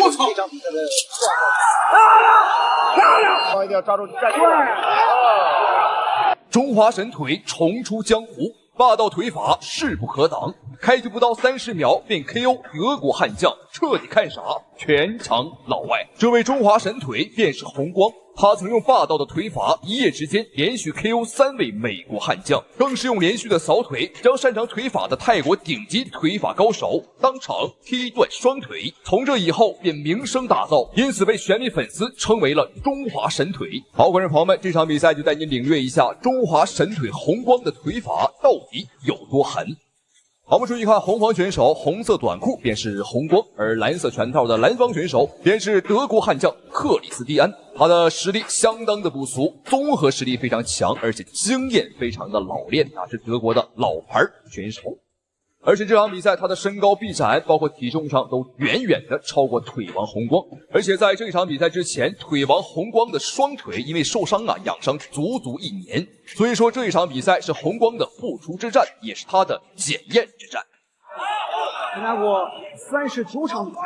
我操！这场比赛的漂亮！一定要抓住战术。中华神腿重出江湖，霸道腿法势不可挡，开局不到30秒便 KO 德国悍将，彻底看傻，全场老外。这位中华神腿便是红光。他曾用霸道的腿法，一夜之间连续 KO 3位美国悍将，更是用连续的扫腿，将擅长腿法的泰国顶级腿法高手当场踢断双腿。从这以后便名声大噪，因此被全民粉丝称为了中华神腿。好，观众朋友们，这场比赛就带您领略一下中华神腿红光的腿法到底有多狠。好，我们注意看，红方选手红色短裤便是红光，而蓝色拳套的蓝方选手便是德国悍将克里斯蒂安。他的实力相当的不俗，综合实力非常强，而且经验非常的老练啊，是德国的老牌选手。而且这场比赛他的身高臂展，包括体重上都远远的超过腿王红光。而且在这场比赛之前，腿王红光的双腿因为受伤养伤足足1年。所以说这一场比赛是红光的复出之战，也是他的检验之战。参加过39场比赛。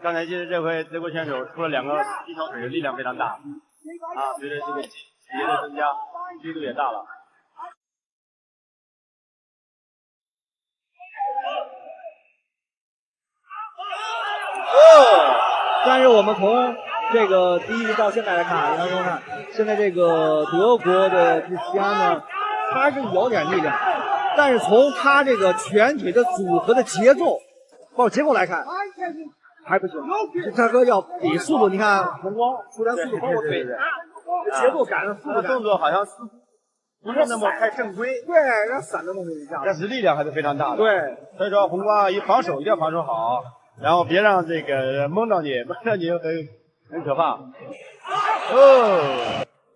刚才记得这回德国选手出了2个一条腿，力量非常大啊，随着这个体液的增加，力度也大了。但是我们从这个第一局到现在来看，大家看，现在这个德国的克里斯蒂安呢，他是有点力量，但是从他这个拳腿的组合的节奏，包括结构来看，还不行。这个要比速度，你看红光出拳速度，包括腿，节奏感、速度感，动作好像不是那么太正规，对，让散的东西一下，但是力量还是非常大的。对，所以说红光一防守一定要防守好，然后别让这个蒙着你很可怕。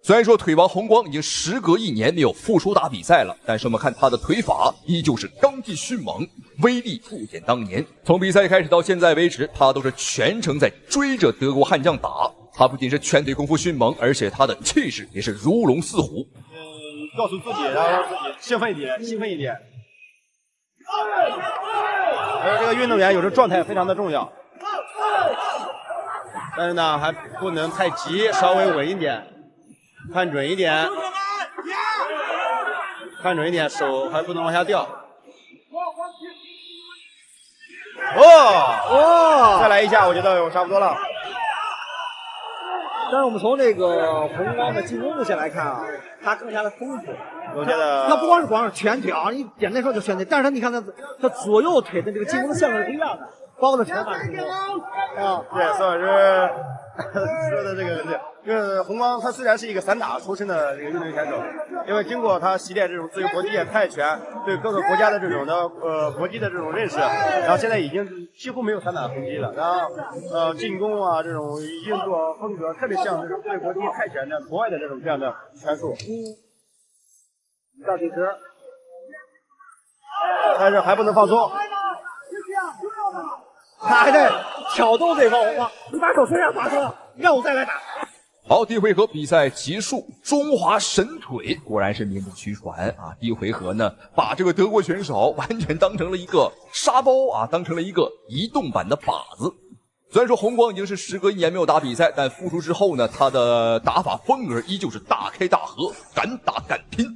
虽然说腿王红光已经时隔1年没有复出打比赛了，但是我们看他的腿法依旧是刚劲迅猛，威力不减当年。从比赛开始到现在为止，他都是全程在追着德国悍将打。他不仅是拳腿功夫迅猛，而且他的气势也是如龙似虎。告诉自己，然后让自己兴奋一点。而这个运动员有时候状态非常的重要，但是呢还不能太急，稍微稳一点。看准一点，手还不能往下掉。再来一下，我觉得差不多了。但是我们从这个红光的进攻路线来看啊，它更加的丰富。我觉得它不光是拳腿啊，你简单说就拳腿，但是你看它左右腿的这个进攻的线路是不一样的，包括它拳法进攻啊。对，宋老师说的这个对。就是红光，他虽然是一个散打出身的这个运动员选手，因为经过他习练这种自由搏击、泰拳，对各个国家的这种的搏击的这种认识，然后现在已经几乎没有散打攻击了。然后进攻啊这种运作风格特别像这种对搏击、泰拳的国外的这样的拳术。倒计时，但是还不能放松。他还在挑逗对方红光，你把手伸向发射，让我再来打。好，第一回合比赛结束，中华神腿果然是名不虚传啊！第一回合呢，把这个德国选手完全当成了一个沙包啊，当成了一个移动版的靶子。虽然说红光已经是时隔1年没有打比赛，但复出之后呢，他的打法风格依旧是大开大合，敢打敢拼。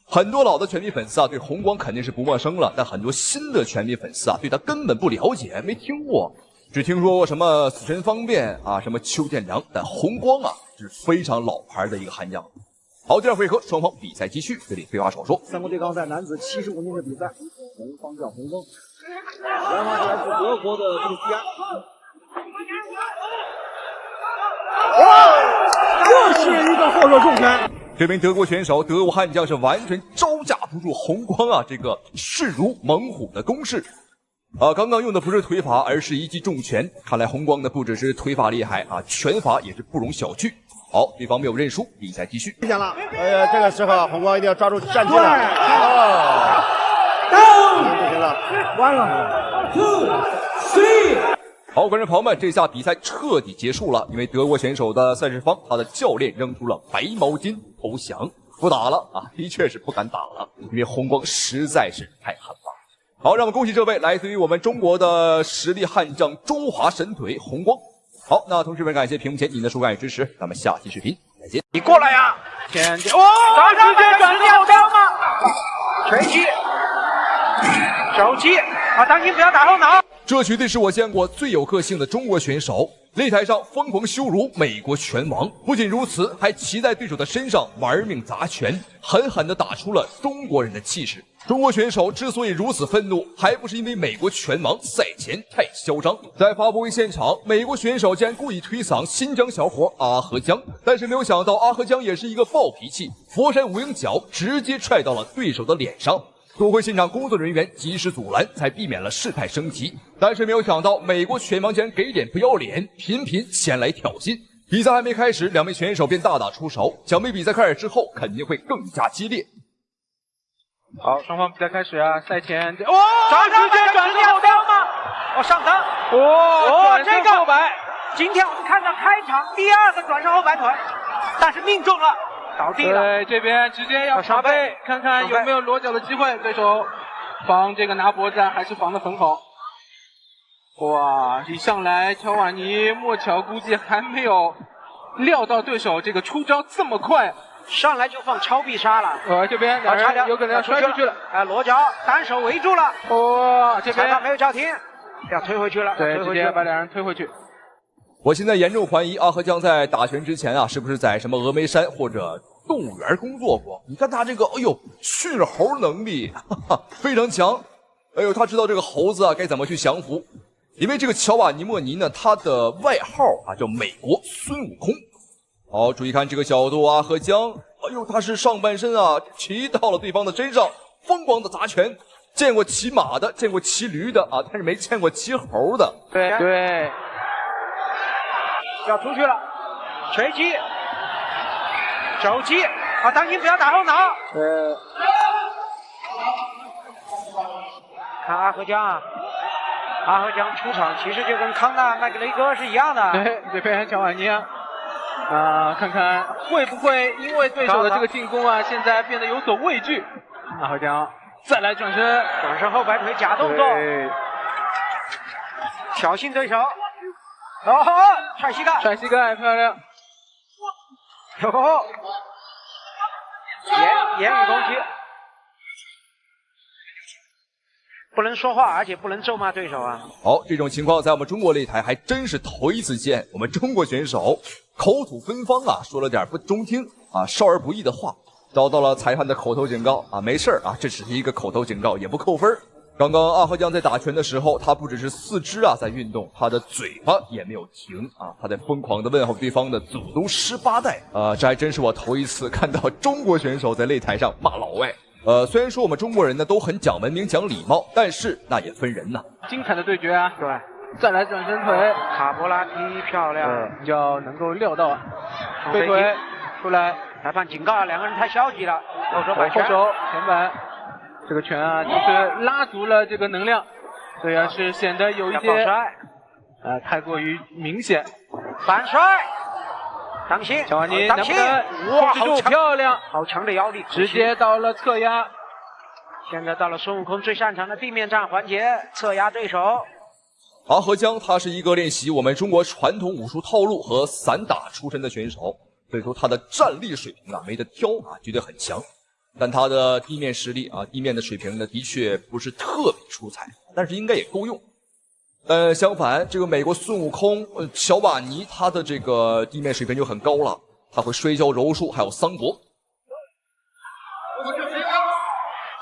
很多老的拳迷粉丝啊，对红光肯定是不陌生了，但很多新的拳迷粉丝啊，对他根本不了解，没听过。只听说过什么死神方便啊，什么邱建良，但红光啊是非常老牌的一个悍将。好，第二回合双方比赛继续，这里废话少说。三国对抗赛男子75斤的比赛，红方叫红光，蓝方来自德国的克里斯蒂安。又是一个后手重拳。这名德国选手德国悍将是完全招架不住红光啊这个势如猛虎的攻势。刚刚用的不是腿法，而是一记重拳。看来红光呢不只是腿法厉害啊，拳法也是不容小觑。好，对方没有认输，比赛继续。听见了？这个时候红光一定要抓住战机了。不行了，完了。好，观众朋友们，这下比赛彻底结束了，因为德国选手的赛事方他的教练扔出了白毛巾投降，不打了啊，的确是不敢打了，因为红光实在是太狠了。好，让我们恭喜这位来自于我们中国的实力悍将中华神腿红光。好，那同时们感谢屏幕前您的收看与支持，咱们下期视频再见。你过来呀！前进，哦，直接转向后腰吗？锤击，手击啊！当心不要打后脑。这绝对是我见过最有个性的中国选手，擂台上疯狂羞辱美国拳王。不仅如此，还骑在对手的身上玩命砸拳，狠狠地打出了中国人的气势。中国选手之所以如此愤怒，还不是因为美国拳王赛前太嚣张。在发布会现场，美国选手竟然故意推搡新疆小伙阿合江，但是没有想到阿合江也是一个暴脾气，佛山无影脚直接踹到了对手的脸上。多亏现场工作人员及时阻拦，才避免了事态升级。但是没有想到，美国拳王竟然给脸不要脸，频频前来挑衅。比赛还没开始，两位选手便大打出手，想必比赛开始之后肯定会更加激烈。好，双方比赛开始啊！赛前直接转身后腰吗？哦，上蹬！这个后摆，今天我们看到开场第2个转身后摆腿，但是命中了。倒地了，对，这边直接要插背，看看有没有裸脚的机会。对手防这个拿脖子还是防得很好。哇，一上来乔瓦尼莫乔估计还没有料到对手这个出招这么快，上来就放超必杀了。这边两人有可能要摔出去了。裸脚单手围住了。这边裁判没有叫停，要推回去了。对，直接把两人推回去。我现在严重怀疑阿合江在打拳之前啊，是不是在什么峨眉山或者动物园工作过？你看他这个，哎呦，驯猴能力非常强。哎呦，他知道这个猴子啊该怎么去降服。因为这个乔瓦尼莫尼呢，他的外号啊叫美国孙悟空。好，注意看这个角度，阿合江，哎呦，他是上半身啊骑到了对方的身上，疯狂的砸拳。见过骑马的，见过骑驴的啊，但是没见过骑猴的。对。要出去了，锤击，肘击啊！当心不要打后脑。看阿合江啊，阿合江出场其实就跟康纳麦格雷戈是一样的。对，这边乔瓦尼啊，看看会不会因为对手的这个进攻啊，现在变得有所畏惧。阿合江再来转身后摆腿假动作，挑衅对手。踹膝盖，漂亮！言语攻击，不能说话，而且不能咒骂对手啊。好，这种情况在我们中国擂台还真是头一次见。我们中国选手口吐芬芳啊，说了点不中听啊、少儿不宜的话，遭到了裁判的口头警告啊。没事啊，这只是一个口头警告，也不扣分。刚刚阿合江在打拳的时候，他不只是四肢啊在运动，他的嘴巴也没有停啊，他在疯狂的问候对方的祖宗18代啊，这还真是我头一次看到中国选手在擂台上骂老外。虽然说我们中国人呢都很讲文明、讲礼貌，但是那也分人呐。精彩的对决啊！对，再来转身腿，卡波拉踢漂亮，要能够料到背腿出来，裁判警告两个人太消极了，后手前板。这个拳啊，就是拉足了这个能量，所以啊是显得有一些太过于明显。反摔，当心，乔瓦尼能不能控制住？漂亮，好强的腰力，直接到了侧压。现在到了孙悟空最擅长的地面战环节，侧压对手。阿合江他是一个练习我们中国传统武术套路和散打出身的选手，所以说他的战力水平啊没得挑啊，绝对很强。但他的地面实力啊，地面的水平呢，的确不是特别出彩，但是应该也够用。相反，这个美国孙悟空小瓦尼，他的这个地面水平就很高了，他会摔跤、柔术，还有桑搏。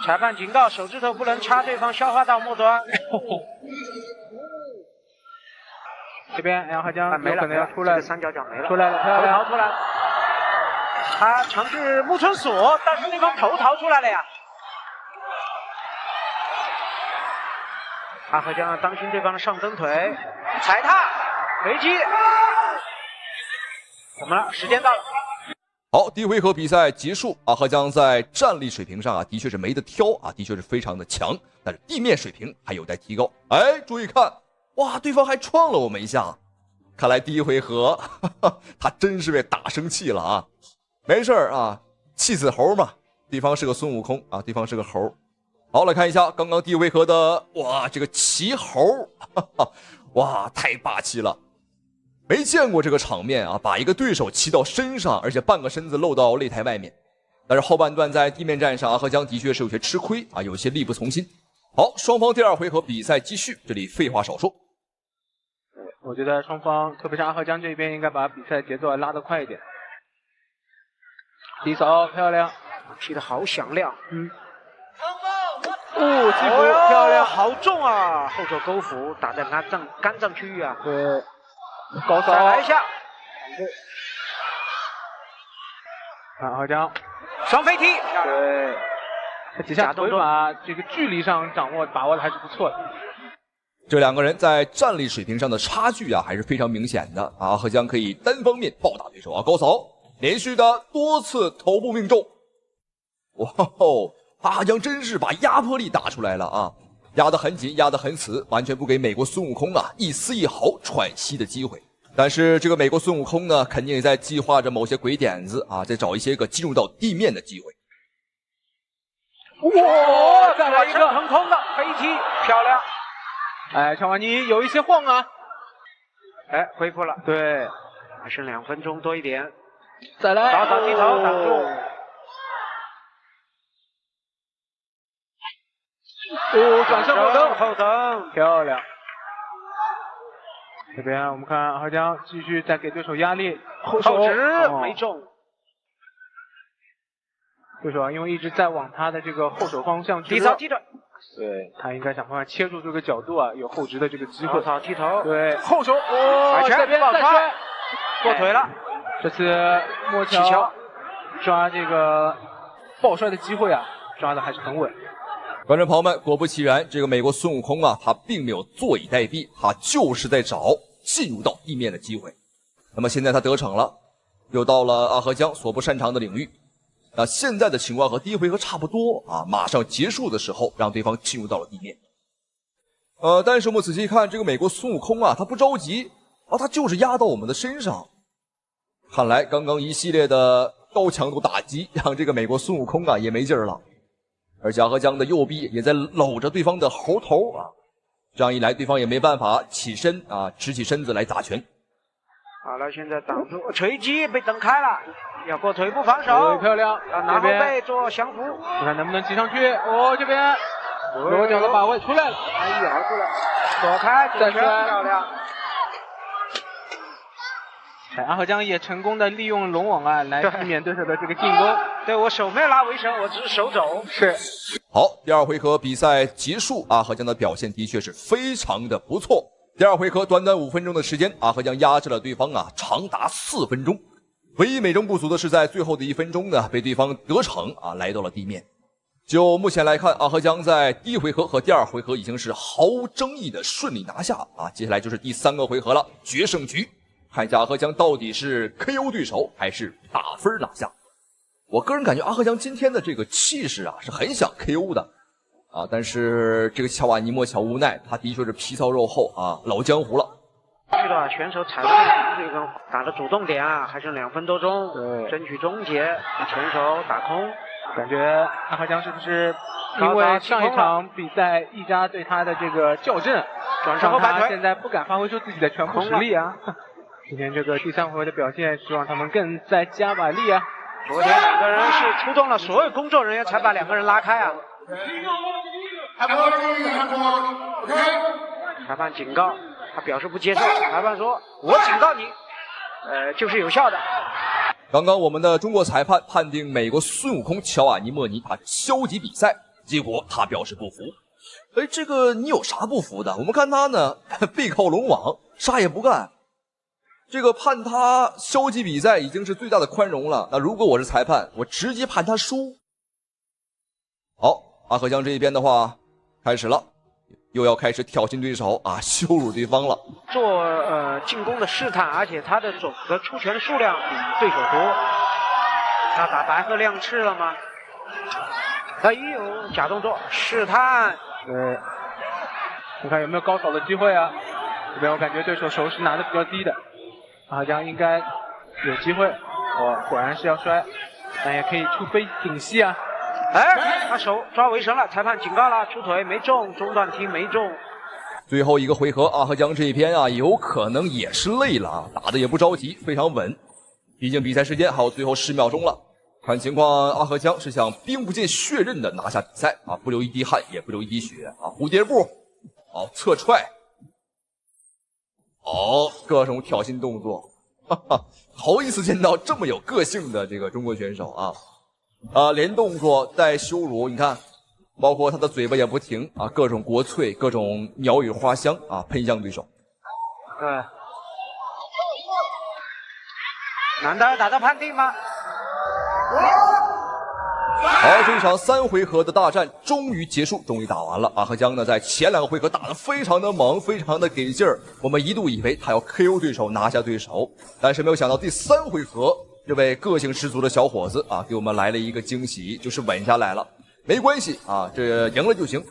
裁判警告，手指头不能插对方消化道末端。这边阿合江有可能要出来，三角脚没了，出来了，漂亮，逃出来了。他尝试木村锁，但是对方头逃出来了呀。阿合江要当心对方的上蹬腿，踩踏，回击。怎么了？时间到了。好，第一回合比赛结束，阿合江在战力水平上啊，的确是没得挑啊，的确是非常的强，但是地面水平还有待提高。哎，注意看，哇，对方还撞了我们一下，看来第一回合他真是被打生气了啊。没事啊，气死猴嘛，对方是个孙悟空啊，对方是个猴。好，来看一下刚刚第一回合的，哇，这个骑猴，哈哈，哇，太霸气了，没见过这个场面啊！把一个对手骑到身上，而且半个身子露到擂台外面。但是后半段在地面战上，阿合江的确是有些吃亏啊，有些力不从心。好，双方第二回合比赛继续，这里废话少说。我觉得双方，特别是阿合江这边，应该把比赛节奏拉得快一点。低扫漂亮，踢得好响亮。击服漂亮，好重啊！后手勾腹打在肝脏区域啊。对，高扫再来一下。阿合江双飞踢。对，他几下腿法这个距离上把握的还是不错的。这两个人在战力水平上的差距啊，还是非常明显的啊。阿合江可以单方面暴打对手啊，高扫连续的多次头部命中。哇吼！阿合江真是把压迫力打出来了啊，压得很紧，压得很死，完全不给美国孙悟空啊一丝一毫喘息的机会。但是这个美国孙悟空呢，肯定也在计划着某些鬼点子啊，在找一些个进入到地面的机会。哇，再来一个横空的飞踢，漂亮！哎，乔瓦尼有一些晃啊，哎，恢复了，对，还剩2分钟多一点，再来，早早低头挡住。转身后蹬，漂亮。这边我们看阿合江继续在给对手压力，后直没中。对手啊，因为一直在往他的这个后手方向去低扫踢腿，对他应该想办法切住这个角度啊，有后直的这个机会。早踢头，对，后手，这边再摔，过腿了。这次莫乔抓这个抱摔的机会啊，抓的还是很稳。观众朋友们，果不其然，这个美国孙悟空啊，他并没有坐以待毙，他就是在找进入到地面的机会。那么现在他得逞了，又到了阿合江所不擅长的领域。那现在的情况和第一回合差不多啊，马上结束的时候，让对方进入到了地面。但是我们仔细一看，这个美国孙悟空啊，他不着急啊，他就是压到我们的身上。看来刚刚一系列的高强度打击，让这个美国孙悟空啊也没劲儿了。而阿合江的右臂也在搂着对方的猴头啊，这样一来，对方也没办法起身啊，直起身子来打拳。好了，现在挡住锤击被蹬开了，要过腿部防守，漂亮，要拿后背做降服，看能不能骑上去。这边左脚的把位出来了，哎呀，出来，躲开，再摔，漂亮。阿合江也成功的利用龙网啊，来避免对手的这个进攻。对，我手没有拉围绳，我只是手肘。是。好，第二回合比赛结束，阿合江的表现的确是非常的不错。第二回合短短5分钟的时间，阿合江压制了对方啊，长达4分钟。唯一美中不足的是，在最后的1分钟呢，被对方得逞啊，来到了地面。就目前来看，阿合江在第一回合和第二回合已经是毫无争议的顺利拿下啊。接下来就是第3个回合了，决胜局。看一下阿合江到底是 KO 对手还是打分拿下。我个人感觉阿合江今天的这个气势啊，是很想 KO 的啊，但是这个乔瓦尼莫乔无奈，他的确是皮糙肉厚啊，老江湖了。这个选手踩到这个打的主动点啊，还剩2分多钟，争取终结，前手打空。感觉阿合江是不是因为上一场比赛一扎对他的这个校正，转身后摆腿，现在不敢发挥出自己的全部实力啊？今天这个第3回合的表现，希望他们更再加把力啊！昨天2个人是出动了所有工作人员才把2个人拉开啊！裁判警告，他表示不接受。裁判说：“我警告你，就是有效的。”刚刚我们的中国裁判判定美国孙悟空乔瓦尼莫尼他消极比赛，结果他表示不服。这个你有啥不服的？我们看他呢，背靠龙网，啥也不干。这个判他消极比赛已经是最大的宽容了。那如果我是裁判，我直接判他输。好，阿合江这一边的话，开始了，又要开始挑衅对手啊，羞辱对方了。做进攻的试探，而且他的总的出拳数量比对手多。他打白鹤亮翅了吗？哎呦，假动作试探。对，你看有没有高扫的机会啊？这边我感觉对手手是拿的比较低的。阿合江应该有机会，果然是要摔，但也可以出飞顶膝啊。哎，他手抓卫生了，裁判警告了，出腿没中，中断踢没中。最后一个回合，阿赫江这一边啊，有可能也是累了啊，打的也不着急，非常稳。毕竟比赛时间还有最后10秒钟了，看情况，阿赫江是想兵不见血刃的拿下比赛啊，不流一滴汗，也不流一滴血啊，蝴蝶步，好侧踹，好各种挑衅动作，哈哈，头一次见到这么有个性的这个中国选手啊，连动作带羞辱，你看。包括他的嘴巴也不停啊，各种国粹，各种鸟语花香啊，喷向对手。对，难道要打到判定吗？好，这场3回合的大战终于结束，终于打完了。阿赫江呢，在前2个回合打得非常的猛，非常的给劲儿。我们一度以为他要 KO 对手，拿下对手，但是没有想到第3回合，这位个性十足的小伙子啊，给我们来了一个惊喜，就是稳下来了。没关系啊，这赢了就行。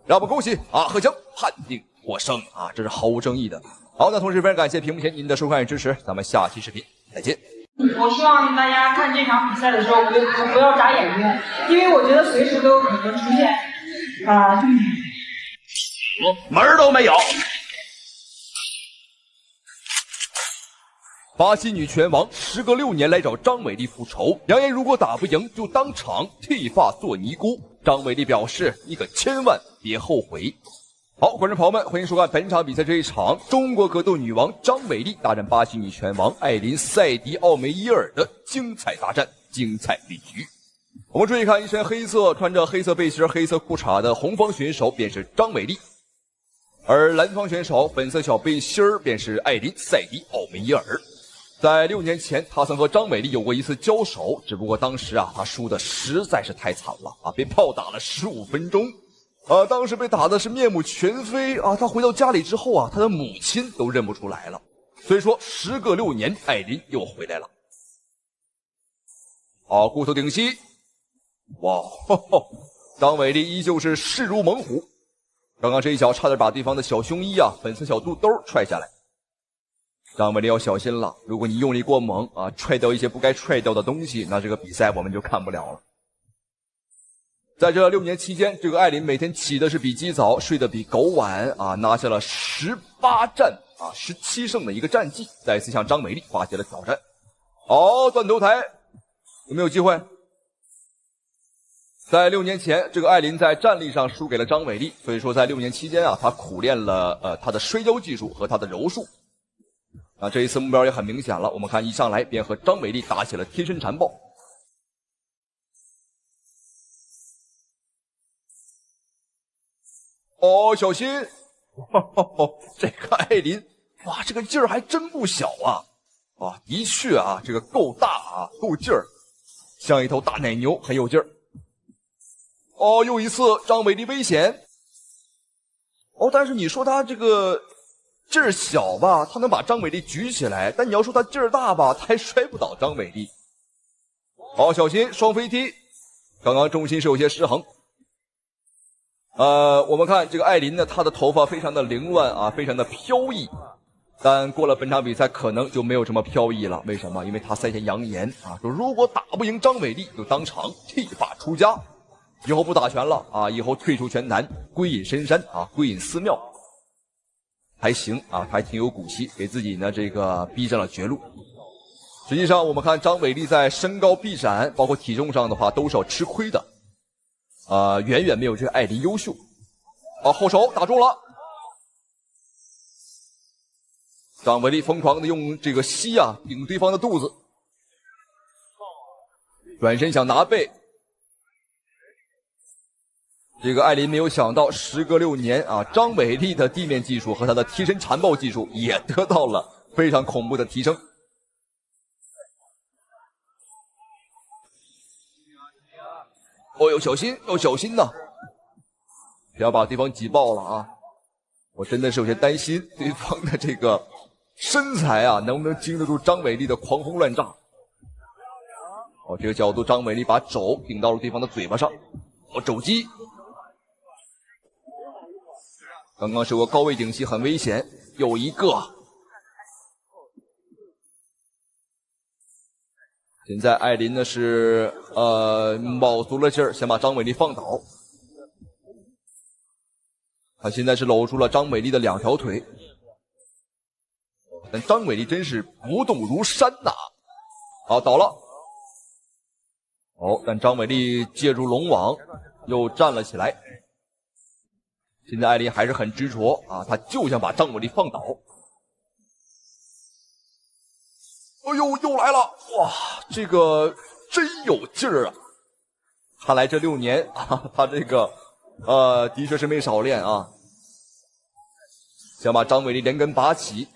让我们恭喜阿赫江判定获胜啊，这是毫无争议的。好，那同时非常感谢屏幕前您的收看与支持，咱们下期视频再见。我希望大家看这场比赛的时候不要眨眼睛，因为我觉得随时都有可能出现门儿都没有。巴西女拳王时隔6年来找张伟丽复仇，扬言如果打不赢就当场剃发做尼姑。张伟丽表示：“你可千万别后悔。”好，观众朋友们，欢迎收看本场比赛这一场中国格斗女王张伟丽大战巴西女拳王艾琳·塞迪奥梅伊尔的精彩大战、精彩比局。我们注意看，一身黑色、穿着黑色背心、黑色裤衩的红方选手便是张伟丽，而蓝方选手粉色小背心便是艾琳·塞迪奥梅伊尔。在6年前，他曾和张伟丽有过一次交手，只不过当时啊，他输的实在是太惨了啊，被炮打了15分钟，当时被打的是面目全非啊。他回到家里之后啊，他的母亲都认不出来了。所以说，时隔6年，艾琳又回来了。好，骨头顶膝，哇，张伟丽依旧是势如猛虎。刚刚这一脚差点把对方的小胸衣啊、粉色小肚兜踹下来。张伟丽要小心了，如果你用力过猛啊，踹掉一些不该踹掉的东西，那这个比赛我们就看不了了。在这6年期间，这个艾琳每天起的是比鸡早，睡得比狗晚啊，拿下了18战啊17胜的一个战绩，再次向张伟丽发起了挑战。好，断头台，有没有机会？在6年前，这个艾琳在战力上输给了张伟丽，所以说在6年期间啊，她苦练了她的摔跤技术和她的柔术。啊，这一次目标也很明显了，我们看一上来便和张伟丽打起了贴身缠抱。哦，小心！这个艾琳，哇，这个劲儿还真不小啊！啊，的确啊，这个够大啊，够劲儿，像一头大奶牛，很有劲儿。哦，又一次张伟丽危险。哦，但是你说他这个劲儿小吧，他能把张伟丽举起来，但你要说他劲儿大吧，他还摔不倒张伟丽。好，小心双飞踢，刚刚重心是有些失衡。我们看这个艾琳呢，她的头发非常的凌乱啊，非常的飘逸，但过了本场比赛可能就没有这么飘逸了。为什么？因为他赛前扬言啊，说如果打不赢张伟丽，就当场剃发出家，以后不打拳了啊，以后退出拳坛，归隐深山啊，归隐寺庙。还行啊，他还挺有骨气，给自己呢这个逼上了绝路。实际上，我们看张伟丽在身高、臂展，包括体重上的话，都是要吃亏的。远远没有这个艾琳优秀。后手打中了，张伟丽疯狂的用这个膝啊顶对方的肚子，转身想拿背。这个艾琳没有想到，时隔6年啊，张伟丽的地面技术和他的贴身缠抱技术也得到了非常恐怖的提升。哦，要小心，要小心呐！不要把对方挤爆了啊！我真的是有些担心对方的这个身材啊，能不能经得住张伟丽的狂轰乱炸？哦，这个角度，张伟丽把肘顶到了对方的嘴巴上，肘击。刚刚是有个高位顶膝，很危险。又一个，现在艾琳呢是卯足了劲儿，想把张伟丽放倒。他现在是搂住了张伟丽的2条腿，但张伟丽真是不动如山呐！好，倒了。哦，但张伟丽借助龙网又站了起来。现在艾琳还是很执着啊，他就想把张伟丽放倒。哎呦，又来了！哇，这个真有劲儿啊！看来这6年啊，他这个的确是没少练啊，想把张伟丽连根拔起。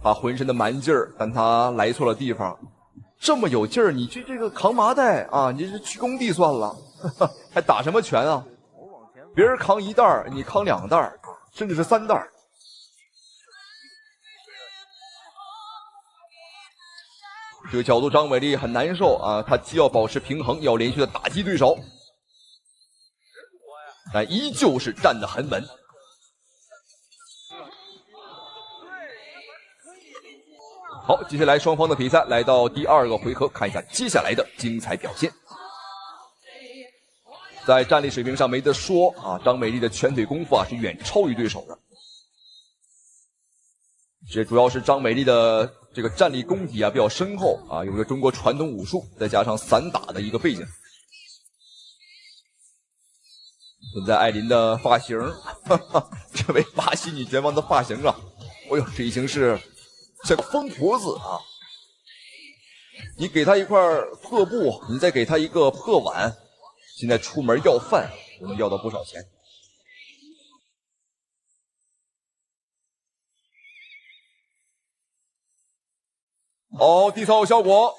他浑身的蛮劲儿，但他来错了地方。这么有劲儿，你去这个扛麻袋啊，你这去工地算了，还打什么拳啊？别人扛1袋，你扛2袋，甚至是3袋。这个角度张伟丽很难受啊，他既要保持平衡，要连续的打击对手，但依旧是站得很稳。好，接下来双方的比赛来到第2个回合，看一下接下来的精彩表现。在战力水平上没得说啊，张伟丽的拳腿功夫啊是远超于对手的。这主要是张伟丽的这个战力功底啊比较深厚啊，有着中国传统武术，再加上散打的一个背景。现在艾琳的发型，这位巴西女拳王的发型啊，哎呦，这已经是像个疯婆子啊！你给她一块破布，你再给她一个破碗，现在出门要饭能要到不少钱。哦，第3有效果，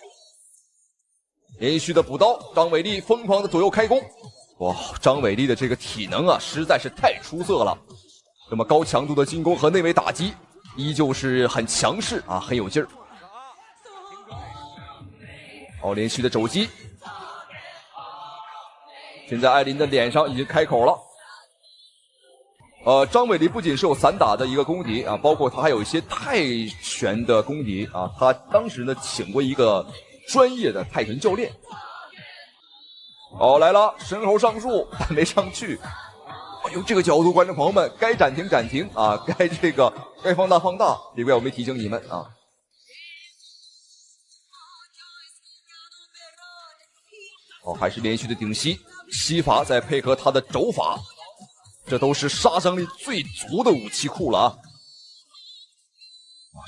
连续的补刀，张伟丽疯狂的左右开弓。哇，张伟丽的这个体能啊，实在是太出色了。那么高强度的进攻和内围打击，依旧是很强势啊，很有劲儿。哦，连续的肘击。现在艾琳的脸上已经开口了。张伟丽不仅是有散打的一个功底啊，包括他还有一些泰拳的功底啊。他当时呢请过一个专业的泰拳教练。哦，来了，身后上树，但没上去。哎呦，这个角度，观众朋友们，该暂停暂停啊，该放大放大，别怪我没提醒你们啊。哦，还是连续的顶膝，膝法再配合他的肘法。这都是杀伤力最足的武器库了啊！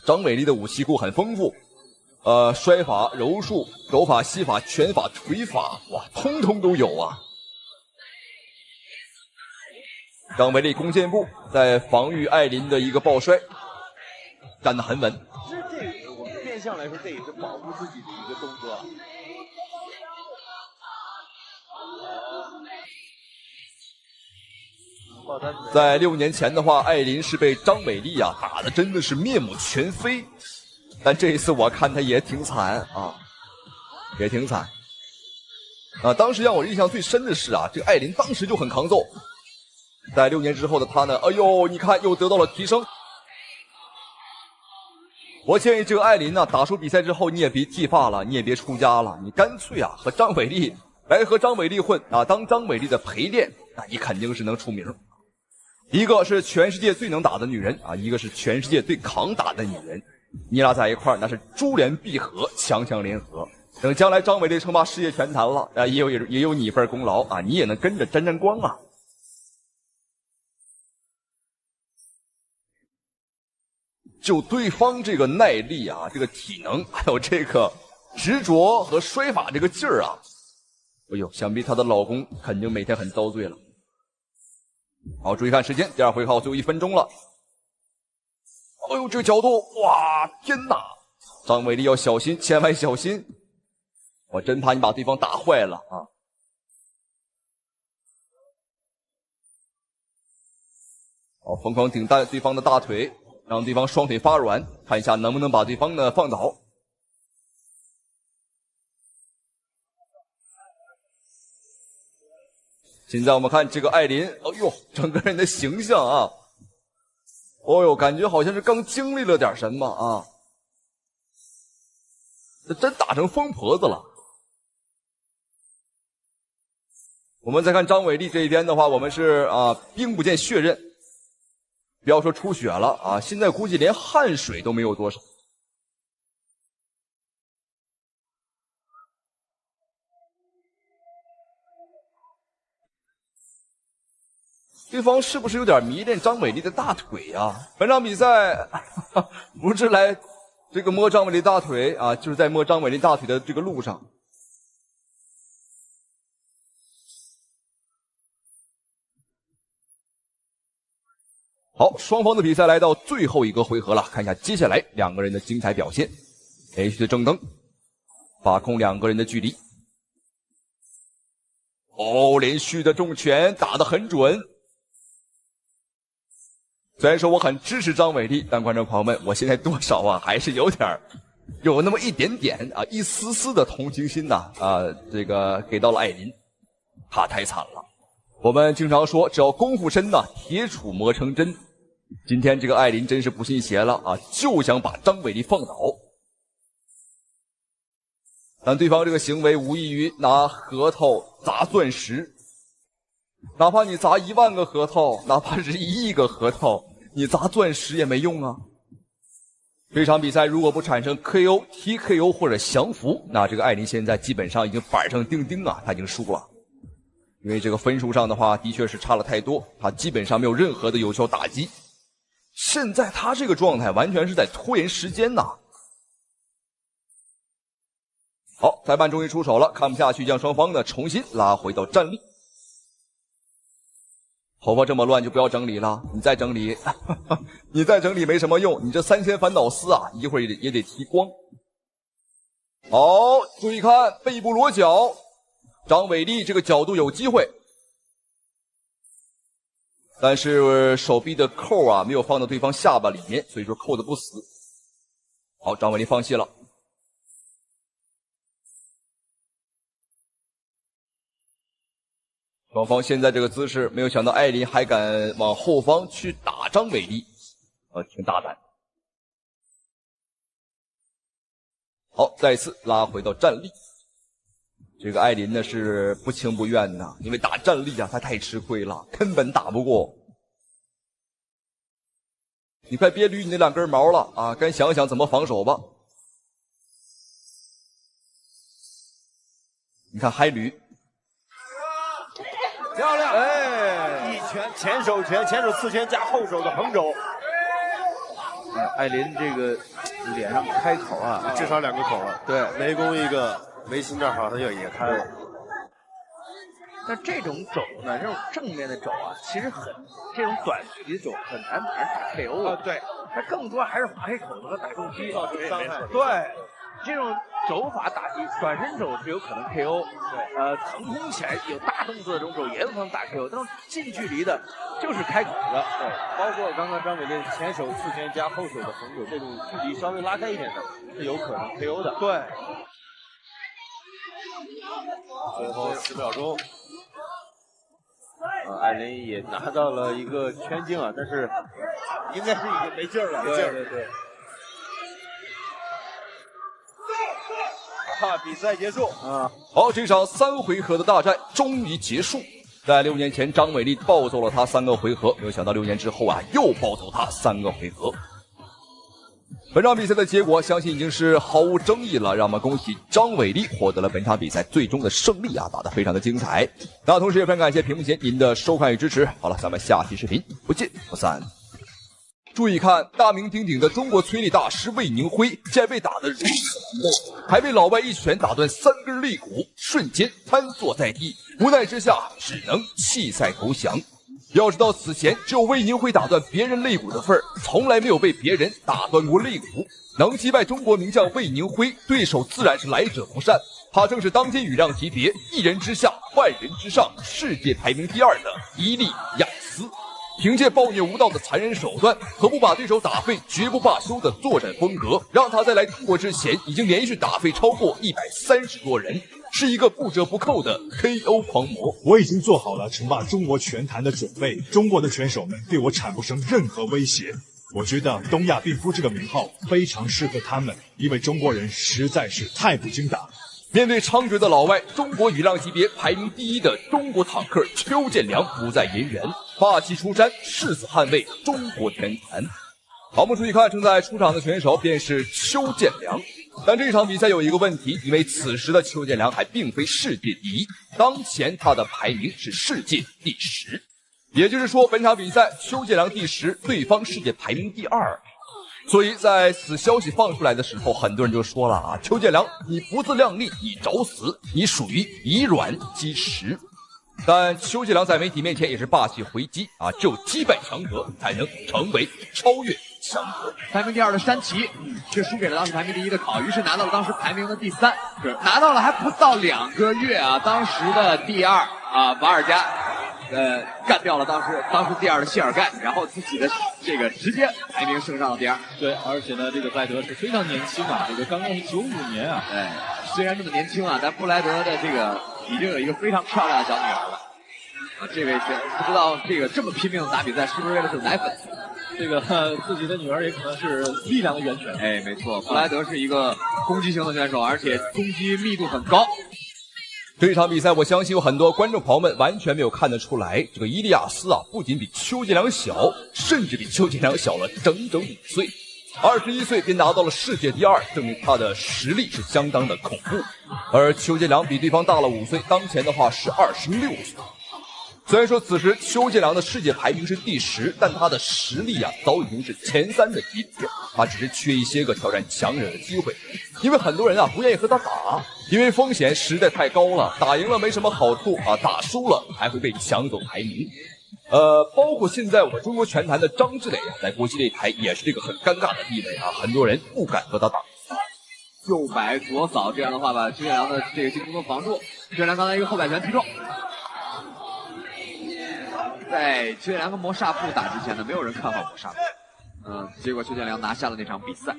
张伟丽的武器库很丰富，摔法、柔术、肘法、膝法、拳法、腿法，哇，通通都有啊！张伟丽弓箭步在防御艾琳的一个抱摔，站得很稳。其实这个我们变相来说，这也是保护自己的一个动作。在6年前的话，艾琳是被张伟丽啊打的真的是面目全非，但这一次我看她也挺惨啊，也挺惨啊。当时让我印象最深的是啊，这个艾琳当时就很抗揍，在6年之后的她呢，哎呦，你看又得到了提升。我建议这个艾琳呢，打出比赛之后你也别剃发了，你也别出家了，你干脆啊和张伟丽混啊，当张伟丽的陪练，那你肯定是能出名。一个是全世界最能打的女人啊，一个是全世界最抗打的女人，你俩在一块儿那是珠联璧合，强强联合。等将来张伟丽称霸世界拳坛了啊，也有你一份功劳啊，你也能跟着沾沾光啊。就对方这个耐力啊，这个体能，还有这个执着和摔法这个劲儿啊，哎呦，想必她的老公肯定每天很遭罪了。好，注意看时间，第2回合最后1分钟了。哎呦，这个角度，哇，天哪！张伟丽要小心，千万小心！我真怕你把对方打坏了啊！好，疯狂顶对方的大腿，让对方双腿发软，看一下能不能把对方呢放倒。现在我们看这个艾琳，哎呦，整个人的形象啊，哦呦，感觉好像是刚经历了点什么啊。这真打成疯婆子了。我们再看张伟丽这一边的话，我们是兵不见血刃，不要说出血了啊，现在估计连汗水都没有多少。对方是不是有点迷恋张伟丽的大腿呀？本场比赛不是来这个摸张伟丽大腿啊，就是在摸张伟丽大腿的这个路上。好，双方的比赛来到最后一个回合了，看一下接下来两个人的精彩表现。H 的正蹬，把控两个人的距离。哦，连续的重拳打得很准。虽然说我很支持张伟丽，但观众朋友们，我现在多少还是有那么一点点一丝丝的同情心这个给到了艾琳，他太惨了。我们经常说，只要功夫深铁杵磨成针。今天这个艾琳真是不信邪了就想把张伟丽放倒。但对方这个行为无异于拿核桃砸钻石，哪怕你砸1万个核桃，哪怕是1亿个核桃，你砸钻石也没用啊。这场比赛如果不产生 KO、TKO 或者降服，那这个艾琳现在基本上已经板上钉钉他已经输了。因为这个分数上的话，的确是差了太多，他基本上没有任何的有效打击。现在他这个状态完全是在拖延时间好，裁判终于出手了，看不下去，将双方呢重新拉回到站立。头发这么乱就不要整理了，你再整理你再整理没什么用，你这3000烦恼丝一会儿也得剃光。好，注意看背部裸脚，张伟丽这个角度有机会，但是手臂的扣没有放到对方下巴里面，所以说扣的不死。好，张伟丽放弃了。双方现在这个姿势，没有想到艾琳还敢往后方去打张伟丽，挺大胆。好，再次拉回到站立。这个艾琳呢是不情不愿因为打站立他太吃亏了，根本打不过。你快别捋你那2根毛了该想想怎么防守吧。你看还捋。漂亮！一拳前手拳，前手刺拳加后手的横肘。艾琳这个脸上开口至少2个口了。对，围攻一个，眉心这儿好像也开了。那这种肘呢，这种正面的肘其实这种短距离的肘很难把人打 KO 对，它更多还是划开口子和打重击造成伤害。对，这种肘法打击，转身肘是有可能 KO， 对，腾空起来有大动作的这种肘也有可能打 KO， 但是近距离的就是开口子，对，包括刚刚张伟丽前手刺拳加后手的横肘，这种距离稍微拉开一点的，是有可能 KO 的。对，最后10秒钟，艾琳也拿到了一个圈镜但是应该是已经没劲儿了，没劲儿。对。比赛结束好，这场3回合的大战终于结束。在6年前，张伟丽暴揍了他3个回合，没有想到6年之后又暴揍他3个回合。本场比赛的结果，相信已经是毫无争议了。让我们恭喜张伟丽获得了本场比赛最终的胜利打得非常的精彩。那同时也非常感谢屏幕前您的收看与支持。好了，咱们下期视频不见不散。注意看，大名鼎鼎的中国推力大师魏宁辉，竟然被打得如此难受，还被老外一拳打断3根肋骨，瞬间瘫坐在地，无奈之下只能弃赛投降。要知道，此前只有魏宁辉打断别人肋骨的份儿，从来没有被别人打断过肋骨。能击败中国名将魏宁辉，对手自然是来者不善。他正是当今羽量级别1人之下万人之上，世界排名第2的伊利亚斯。凭借暴虐无道的残忍手段和不把对手打废绝不罢休的作战风格，让他在来中国之前已经连续打废超过130多人，是一个不折不扣的 KO 狂魔。我已经做好了称霸中国拳坛的准备，中国的拳手们对我产不生任何威胁。我觉得东亚病夫这个名号非常适合他们，因为中国人实在是太不经打。面对猖獗的老外，中国羽量级别排名第1的中国坦克邱建良不再隐忍，霸气出山，誓死捍卫中国拳坛。好，我们注意看，正在出场的选手便是邱建良。但这场比赛有一个问题，因为此时的邱建良还并非世界第1，当前他的排名是世界第10。也就是说，本场比赛邱建良第10，对方世界排名第2。所以在此消息放出来的时候，很多人就说了啊，邱建良你不自量力，你找死，你属于以软击实。但邱建良在媒体面前也是霸气回击啊，只有击败强者才能成为超越强者。排名第2的山崎却输给了当时排名第1的考，于是拿到了当时排名的第3，拿到了还不到2个月啊，当时的第2啊瓦尔加。干掉了当时第2的谢尔盖，然后自己的这个直接排名升上了第2。对，而且呢，这个布莱德是非常年轻啊，这个刚刚是95年啊。对，虽然这么年轻啊，但布莱德的这个已经有一个非常漂亮的小女儿了。啊，这位是不知道这个这么拼命的打比赛，是不是为了挣奶粉？这个自己的女儿也可能是力量的源泉。哎，没错，布莱德是一个攻击型的选手，而且攻击密度很高。这场比赛，我相信有很多观众朋友们完全没有看得出来，这个伊利亚斯啊，不仅比邱建良小，甚至比邱建良小了整整5岁，21岁便拿到了世界第2，证明他的实力是相当的恐怖。而邱建良比对方大了5岁，当前的话是26岁。虽然说此时邱建良的世界排名是第10，但他的实力啊早已经是前3的级别，他只是缺一些个挑战强人的机会。因为很多人啊不愿意和他打，因为风险实在太高了，打赢了没什么好处啊，打输了还会被抢走排名。包括现在我们中国拳坛的张志磊啊，在国际擂台也是这个很尴尬的地位啊，很多人不敢和他打。右摆左扫，这样的话把邱建良的这个进攻都防住。邱建良刚才一个后摆拳踢中。在邱建良跟摩萨布打之前呢，没有人看好摩萨布。结果邱建良拿下了那场比赛。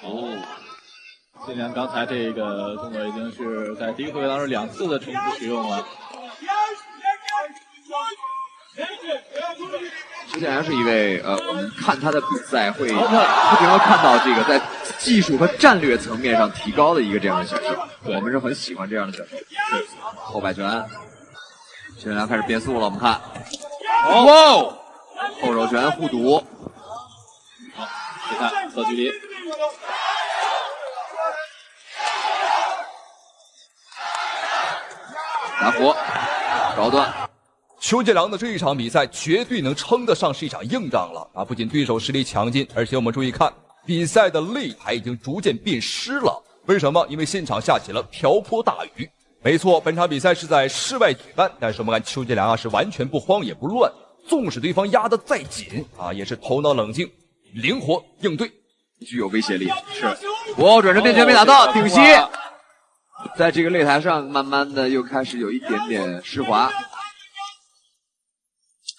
邱建良刚才这个动作已经是在第一回合当中2次的重复使用了。邱建良是一位我们看他的比赛会不停地看到这个在技术和战略层面上提高的一个这样的选手，我们是很喜欢这样的选手。后摆拳，邱建良开始变速了，我们看，哇，后手拳互堵，好，你看测距离，打虎，高段。邱建良的这一场比赛绝对能称得上是一场硬仗了啊！不仅对手实力强劲，而且我们注意看，比赛的擂台已经逐渐变湿了。为什么？因为现场下起了瓢泼大雨。没错，本场比赛是在室外举办，但是我们看邱建良啊是完全不慌也不乱，纵使对方压得再紧啊，也是头脑冷静，灵活应对，具有威胁力。是，转身变拳没打到，顶膝，在这个擂台上慢慢的又开始有一点点湿滑。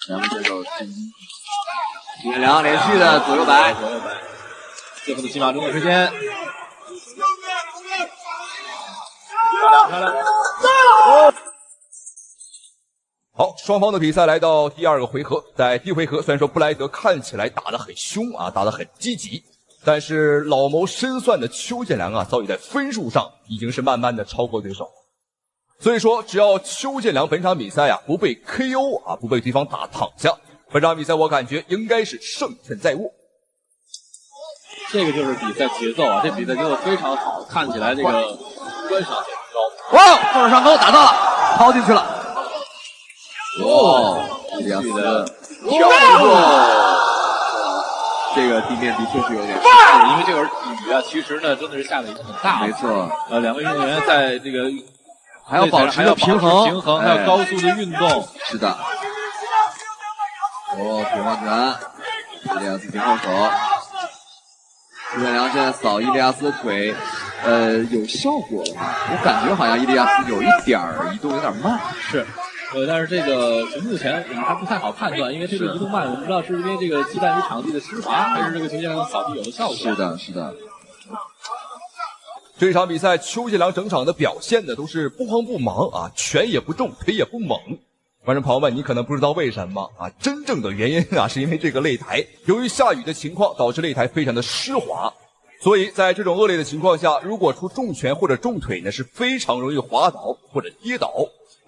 两位选手邱建良连续的左右摆，最后的几秒钟的时间。好，双方的比赛来到第2个回合。在第一回合，虽然说布莱德看起来打得很凶啊，打得很积极，但是老谋深算的邱建良啊，早已在分数上已经是慢慢的超过对手。所以说，只要邱建良本场比赛啊不被 KO 啊，不被对方打躺下，本场比赛我感觉应该是胜券在握。这个就是比赛节奏啊，这比赛节奏非常好，看起来这个观赏性高。哇，后手上勾打到了，抛进去了。伊利亚斯的跳跃，这个地面的确是有点湿，因为这会儿雨啊，其实呢真的是下的已经很大了。没错，两位运动员在这个还要保持着平衡，还有高速的运动。是的。平衡拳，伊利亚斯平后手。邱建良现在扫伊利亚斯的腿，有效果了吗？我感觉好像伊利亚斯有一点移动有点慢。是。但是这个目前我们还不太好判断，因为这个移动慢，我们不知道是因为这个忌惮于场地的湿滑，还是这个邱建良扫地有了效果。是的，是的。这场比赛，邱建良整场的表现呢都是不慌不忙啊，拳也不重，腿也不猛，观众朋友们，你可能不知道为什么啊？真正的原因啊，是因为这个擂台由于下雨的情况，导致擂台非常的湿滑，所以在这种恶劣的情况下，如果出重拳或者重腿呢，是非常容易滑倒或者跌倒。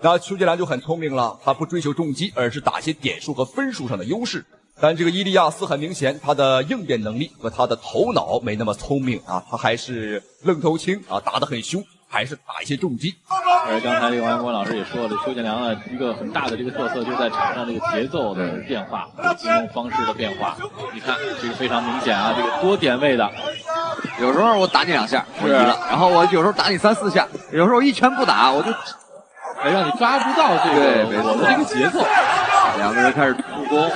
那邱建良就很聪明了，他不追求重击，而是打些点数和分数上的优势。但这个伊利亚斯很明显，他的应变能力和他的头脑没那么聪明啊，他还是愣头青啊，打得很凶。还是打一些重击，而刚才这个王阳光老师也说了，邱建良啊一个很大的这个特色就是在场上这个节奏的变化、进攻方式的变化。你看这个非常明显啊，这个多点位的，有时候我打你2下我赢了，然后我有时候打你3、4下，有时候一拳不打我就让你抓不到这个我的这个节奏。两个人开始助攻。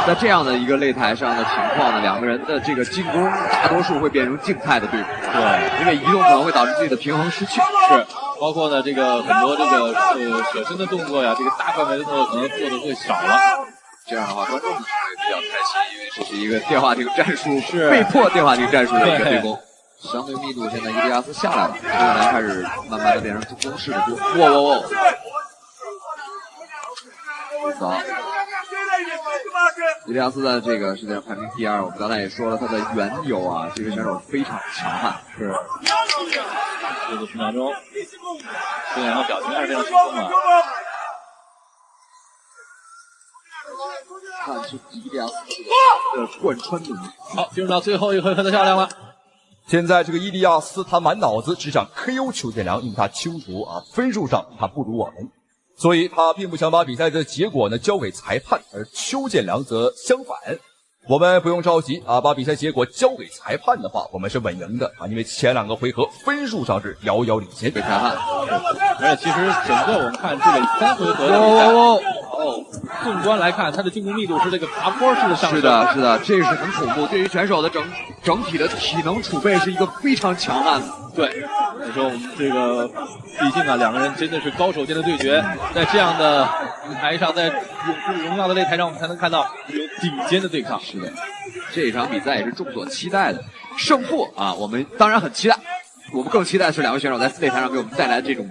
在这样的一个擂台上的情况呢，两个人的这个进攻大多数会变成静态的对攻，对，因为移动可能会导致自己的平衡失去。是，包括呢这个很多这个舍身的动作呀，这个大范围的动作可能做的会少了。这样的话，观众会比较开心，因为这是一个电话亭战术，是被迫电话亭战术的一个对攻。相对密度，现在伊利亚斯下来了，邱建良开始慢慢的变成攻势的多。走。伊利亚斯在这个世界上排名第2，我们刚才也说了，他的原有啊，这个选手非常强悍。是。这个10秒钟，邱建良的表情还是非常轻松的。看出伊利亚斯的贯穿能力。好，进入到最后一回合的较量了。现在这个伊利亚斯他满脑子只想 KO 邱建良，因为他清楚啊，分数上他不如我们。所以他并不想把比赛的结果呢交给裁判，而邱建良则相反。我们不用着急啊，把比赛结果交给裁判的话，我们是稳赢的啊，因为前2个回合分数上是遥遥领先。对裁判，而且其实整个我们看这个3回合的比赛，纵观来看，他的进攻密度是这个爬坡式的上升。是的，这是很恐怖。对于选手的整体的体能储备是一个非常强悍的。对，你说我们这个，毕竟啊，两个人真的是高手间的对决，在这样的舞台上，在荣耀的擂台上，我们才能看到有顶尖的对抗。是的，这一场比赛也是众所期待的。胜负啊，我们当然很期待，我们更期待的是两位选手在擂台上给我们带来这种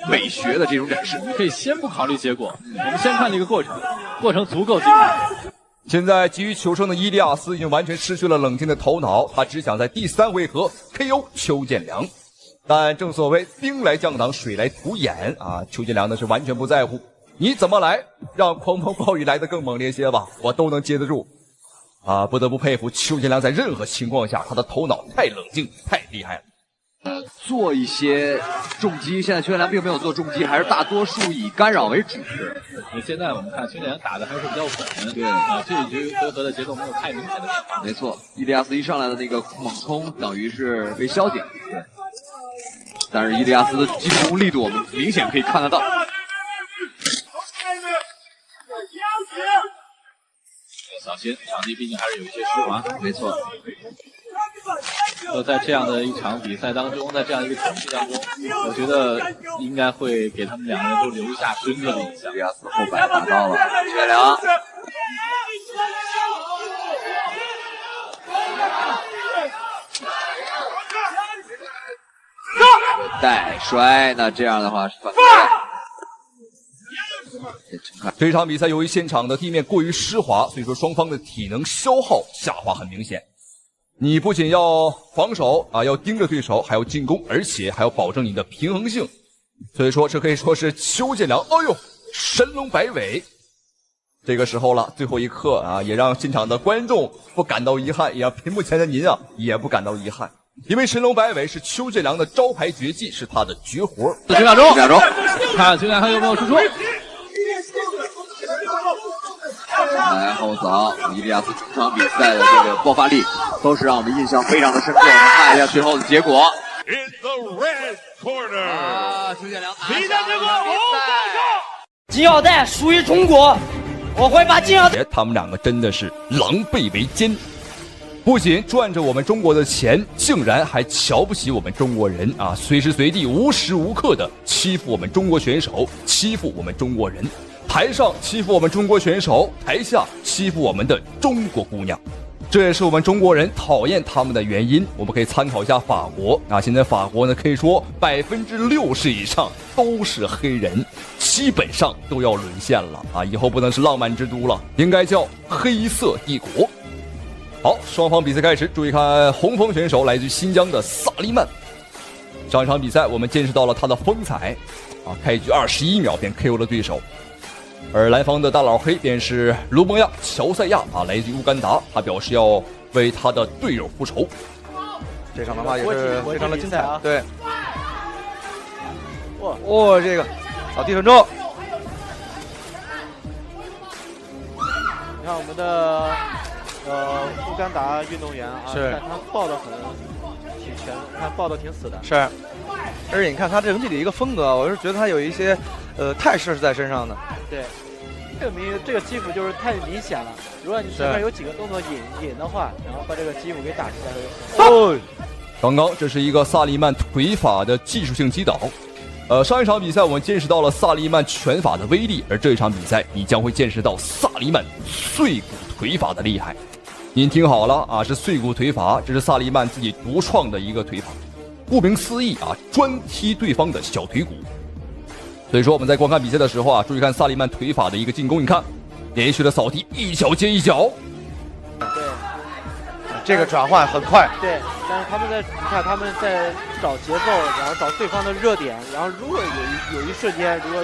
美学的这种展示。你可以先不考虑结果，我们先看这个过程，过程足够精彩。现在急于求胜的伊利亚斯已经完全失去了冷静的头脑，他只想在第3回合 KO 邱建良。但正所谓兵来将挡，水来土掩啊！邱建良呢是完全不在乎，你怎么来，让狂风暴雨来得更猛烈些吧，我都能接得住。啊，不得不佩服邱建良在任何情况下，他的头脑太冷静，太厉害了。做一些重击，现在邱建良并没有做重击，还是大多数以干扰为主。现在我们看邱建良打的还是比较稳，对啊，这一局回合的节奏没有太明显的变化。没错，伊利亚斯一上来的那个猛冲等于是被消减，对。但是伊利亚斯的进攻力度我们明显可以看得到。小心，场地毕竟还是有一些湿滑。没错。在这样的一场比赛当中，在这样一个场地当中，我觉得应该会给他们两人都留下深刻的印象。伊利亚斯后摆打到了邱建良。带摔，那这样的话是反对。这场比赛由于现场的地面过于湿滑，所以说双方的体能消耗下滑很明显。你不仅要防守啊，要盯着对手，还要进攻，而且还要保证你的平衡性。所以说，这可以说是邱建良，哎呦，神龙摆尾。这个时候了，最后一刻啊，也让现场的观众不感到遗憾，也让屏幕前的您啊也不感到遗憾。因为神龙摆尾是邱建良的招牌绝技，是他的绝活。10秒钟，看邱建良有没有输出。来后走，伊利亚斯整场比赛的这个爆发力都是让我们印象非常的深刻。我们看一下最后的结果。邱建良比赛结果金腰带属于中国，我会把金腰带。他们两个真的是狼狈为奸。不仅赚着我们中国的钱，竟然还瞧不起我们中国人啊！随时随地、无时无刻的欺负我们中国选手，欺负我们中国人。台上欺负我们中国选手，台下欺负我们的中国姑娘。这也是我们中国人讨厌他们的原因。我们可以参考一下法国啊，现在法国呢可以说60%以上都是黑人，基本上都要沦陷了啊！以后不能是浪漫之都了，应该叫黑色帝国。好，双方比赛开始，注意看红锋选手来自新疆的萨利曼。上一场比赛我们见识到了他的风采啊，开局21秒便 KO 了对手。而蓝方的大老黑便是卢蒙亚·乔赛亚啊，来自乌干达，他表示要为他的队友复仇。这场的话也是非常的精彩啊！对，哇，这个扫地传中，你看我们的乌干达运动员啊，是但他抱得挺全，他抱得挺死的。是，而且你看他整体的一个风格，我是觉得他有一些态势是在身上的。对。这个基辅就是太明显了。如果你前面有几个动作引的话，然后把这个基辅给打出来了。哦，刚刚这是一个萨利曼腿法的技术性击倒。上一场比赛我们见识到了萨利曼拳法的威力，而这一场比赛你将会见识到萨利曼碎骨腿法的厉害。您听好了啊，是碎骨腿法，这是萨利曼自己独创的一个腿法。顾名思义啊，专踢对方的小腿骨。所以说我们在观看比赛的时候啊，注意看萨利曼腿法的一个进攻，你看连续的扫地，一脚接一脚。对，这个转换很快。对，但是你看他们在找节奏，然后找对方的热点，然后如果有一瞬间，如果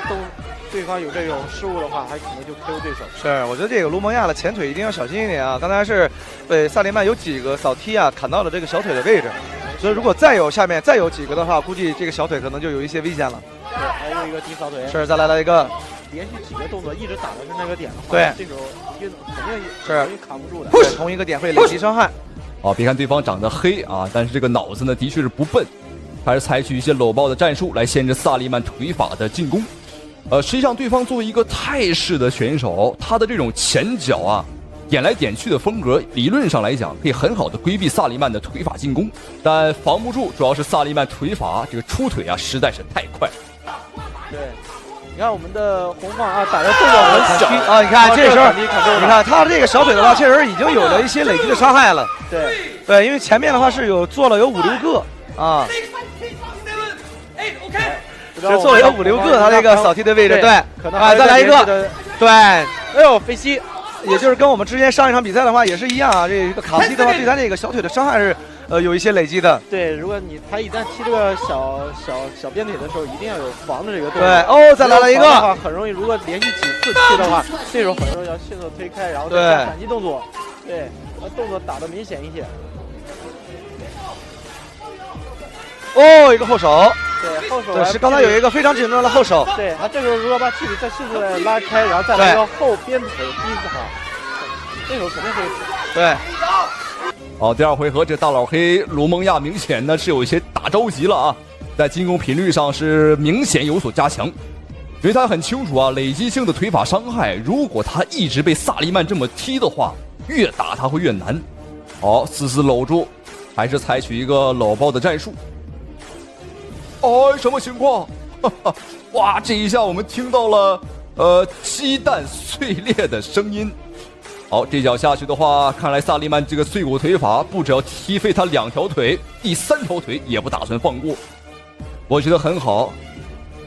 对方有这种失误的话，还可能就 KO 对手。是，我觉得这个卢蒙亚的前腿一定要小心一点啊！刚才是被萨利曼有几个扫踢啊砍到了这个小腿的位置，所以如果下面再有几个的话，估计这个小腿可能就有一些危险了。对，还有一个低扫腿。是，再来了一个。连续几个动作一直打的是那个点的话，对，这手肯定是扛不住的。对，同一个点会累积伤害。别看对方长得黑啊，但是这个脑子呢的确是不笨，还是采取一些搂抱的战术来限制萨利曼腿法的进攻。实际上对方作为一个泰式的选手，他的这种前脚啊点来点去的风格，理论上来讲可以很好的规避萨利曼的腿法进攻，但防不住，主要是萨利曼腿法这个出腿啊实在是太快。对。你看我们的红方啊，打的动作很小啊！你看这时候，你看他这个小腿的话，确实已经有了一些累积的伤害了。对，因为前面的话是做了有5-6个啊，是做了有5-6个他这个扫踢的位置。对，再来一个，对，哎呦，飞膝，也就是跟我们之前上一场比赛的话也是一样啊，这个卡夫基的话对他这个小腿的伤害是。有一些累积的。对，如果他一旦踢这个小鞭腿的时候，一定要有防的这个动作。对，再来了一个，很容易，如果连续几次踢的话，对手很容易要迅速推开，然后再加反击动作。对，动作打得明显一些。一个后手。对，后手。对，是刚才有一个非常紧张的后手。对，他这时候如果把体力再迅速的拉开，然后再来一个后鞭腿踢的话，对手肯定会。对。第二回合这大老黑卢蒙亚明显呢是有一些打着急了啊，在进攻频率上是明显有所加强，因为他很清楚啊，累积性的腿法伤害，如果他一直被萨利曼这么踢的话，越打他会越难。死死搂住，还是采取一个搂抱的战术。什么情况？哇，这一下我们听到了鸡蛋碎裂的声音。好，这脚下去的话，看来萨利曼这个碎骨腿法不只要踢飞他2条腿，第3条腿也不打算放过。我觉得很好，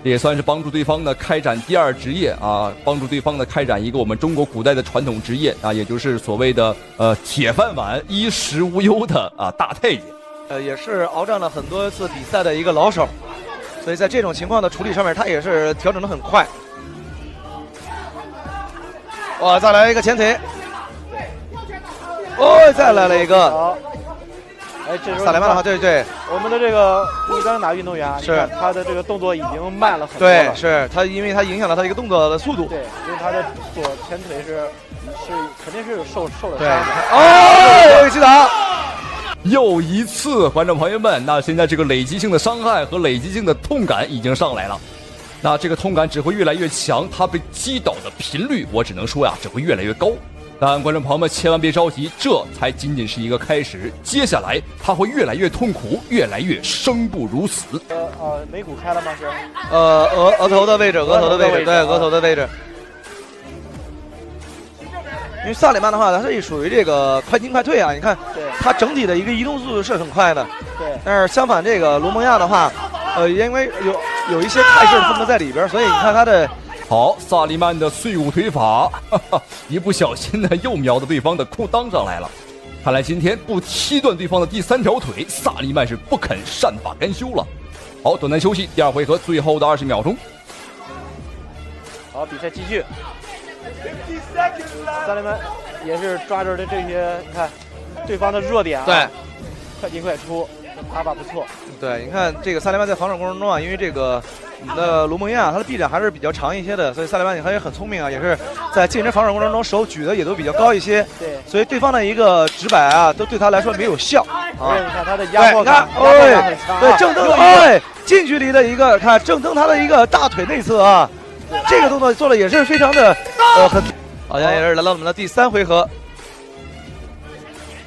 这也算是帮助对方呢开展第2职业啊，帮助对方呢开展一个我们中国古代的传统职业啊，也就是所谓的铁饭碗、衣食无忧的大太监。也是鏖战了很多次比赛的一个老手，所以在这种情况的处理上面，他也是调整得很快。哇，再来一个前腿。再来了一个。这时候萨利曼的话，对，我们的这个乌干达运动员是他的这个动作已经慢了很多了。对，是他，因为他影响了他一个动作的速度。对，因为他的左前腿是肯定是受了伤的。有击打。又一次，观众朋友们，那现在这个累积性的伤害和累积性的痛感已经上来了。那这个痛感只会越来越强，他被击倒的频率，我只能说只会越来越高。但观众朋友们千万别着急，这才仅仅是一个开始，接下来他会越来越痛苦，越来越生不如死。眉骨开了吗？是？额头的位置，对，额头的位置。因为萨里曼的话，他是属于这个快进快退啊。你看，他整体的一个移动速度是很快的。对。但是相反，这个罗蒙亚的话，因为有一些态势风格在里边，所以你看他的。好，萨利曼的碎骨腿法，哈哈，一不小心呢又瞄到对方的裤裆上来了。看来今天不踢断对方的第3条腿，萨利曼是不肯善罢甘休了。好，短暂休息，第2回合最后的20秒钟。好，比赛继续。萨利曼也是抓着的这些，你看对方的弱点啊，对，快进快出，打法不错。对，你看这个萨利曼在防守过程中啊，因为这个我们的卢蒙亚他的臂展还是比较长一些的，所以萨利曼他也很聪明啊，也是在近身防守过程中手举的也都比较高一些。对，所以对方的一个直摆啊，都对他来说没有效啊。你看他的压迫感，对，正蹬，近距离的一个看正蹬他的一个大腿内侧啊，这个动作做的也是非常的很。好像也是来到我们的第3回合。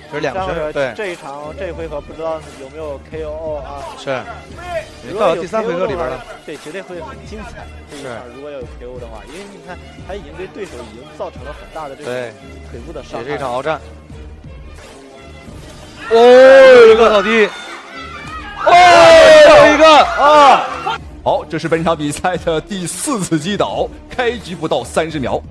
这是2个对，这一回合不知道有没有 KO 啊？是，到了第3回合里边了。对，绝对会很精彩。这一场如果要有 KO 的话，因为你看他已经对对手已经造成了很大的这个腿部的伤害。也是一场鏖战。哦，一个倒地。哦，一个啊！好，这是本场比赛的第4次击倒，开局不到30秒。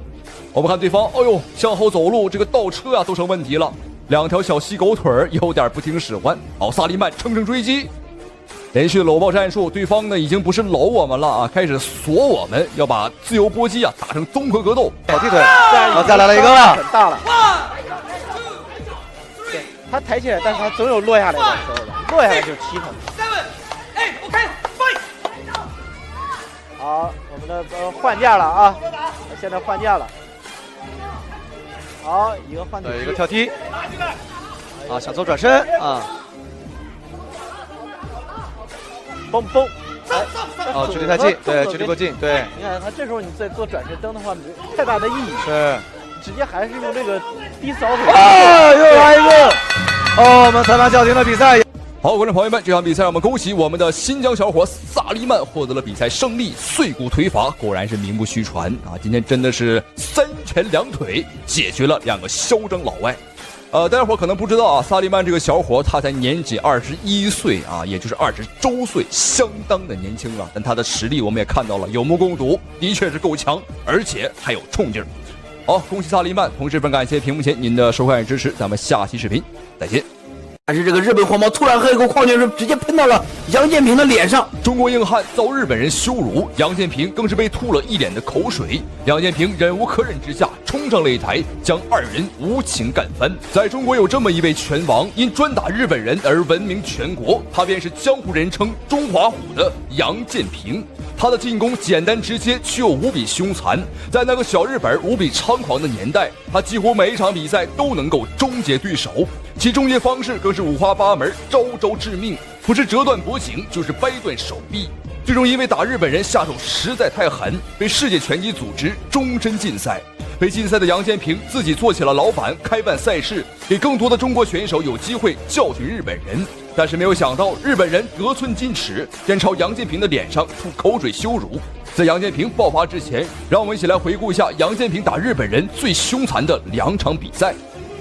我们看对方，哎呦，向后走路这个倒车啊都成问题了。2条小细狗腿有点不听使唤。好，萨利曼乘胜追击，连续的搂抱战术，对方呢已经不是搂我们了啊，开始锁我们，要把自由搏击啊打成综合格斗。小踢腿，再来了一个，很大了。对，他抬起来，但是他总有落下来的时候的，落下来就踢他。好，我们的换架了啊，现在换架了。好，一个换腿，一个跳踢，啊，想做转身啊，蹦蹦，哦，距离太近，对，距离过近，对。你看他这时候你再做转身蹬的话，没太大的意义。是，直接还是用这个低扫腿。啊，又来一个！哦，我们裁判叫停了比赛。好，观众朋友们，这场比赛让我们恭喜我们的新疆小伙萨利曼获得了比赛胜利。碎骨腿法果然是名不虚传啊！今天真的是3拳2腿解决了2个嚣张老外。大家伙可能不知道啊，萨利曼这个小伙他才年仅21岁啊，也就是20周岁，相当的年轻了。但他的实力我们也看到了，有目共睹，的确是够强，而且还有冲劲儿。好，恭喜萨利曼，同时非常感谢屏幕前您的收看与支持，咱们下期视频再见。但是这个日本黄毛突然喝一口矿泉水，直接喷到了杨建平的脸上。中国硬汉遭日本人羞辱，杨建平更是被吐了一脸的口水。杨建平忍无可忍之下，冲上擂台，将2人无情干翻。在中国有这么一位拳王，因专打日本人而闻名全国，他便是江湖人称中华虎的杨建平。他的进攻简单直接，却又无比凶残。在那个小日本无比猖狂的年代，他几乎每一场比赛都能够终结对手，其终结方式更是五花八门，招招致命，不是折断脖颈，就是掰断手臂。最终因为打日本人下手实在太狠，被世界拳击组织终身禁赛。被禁赛的杨建平自己做起了老板，开办赛事，给更多的中国选手有机会教训日本人。但是没有想到，日本人得寸进尺，便朝杨建平的脸上吐口水羞辱。在杨建平爆发之前，让我们一起来回顾一下杨建平打日本人最凶残的2场比赛。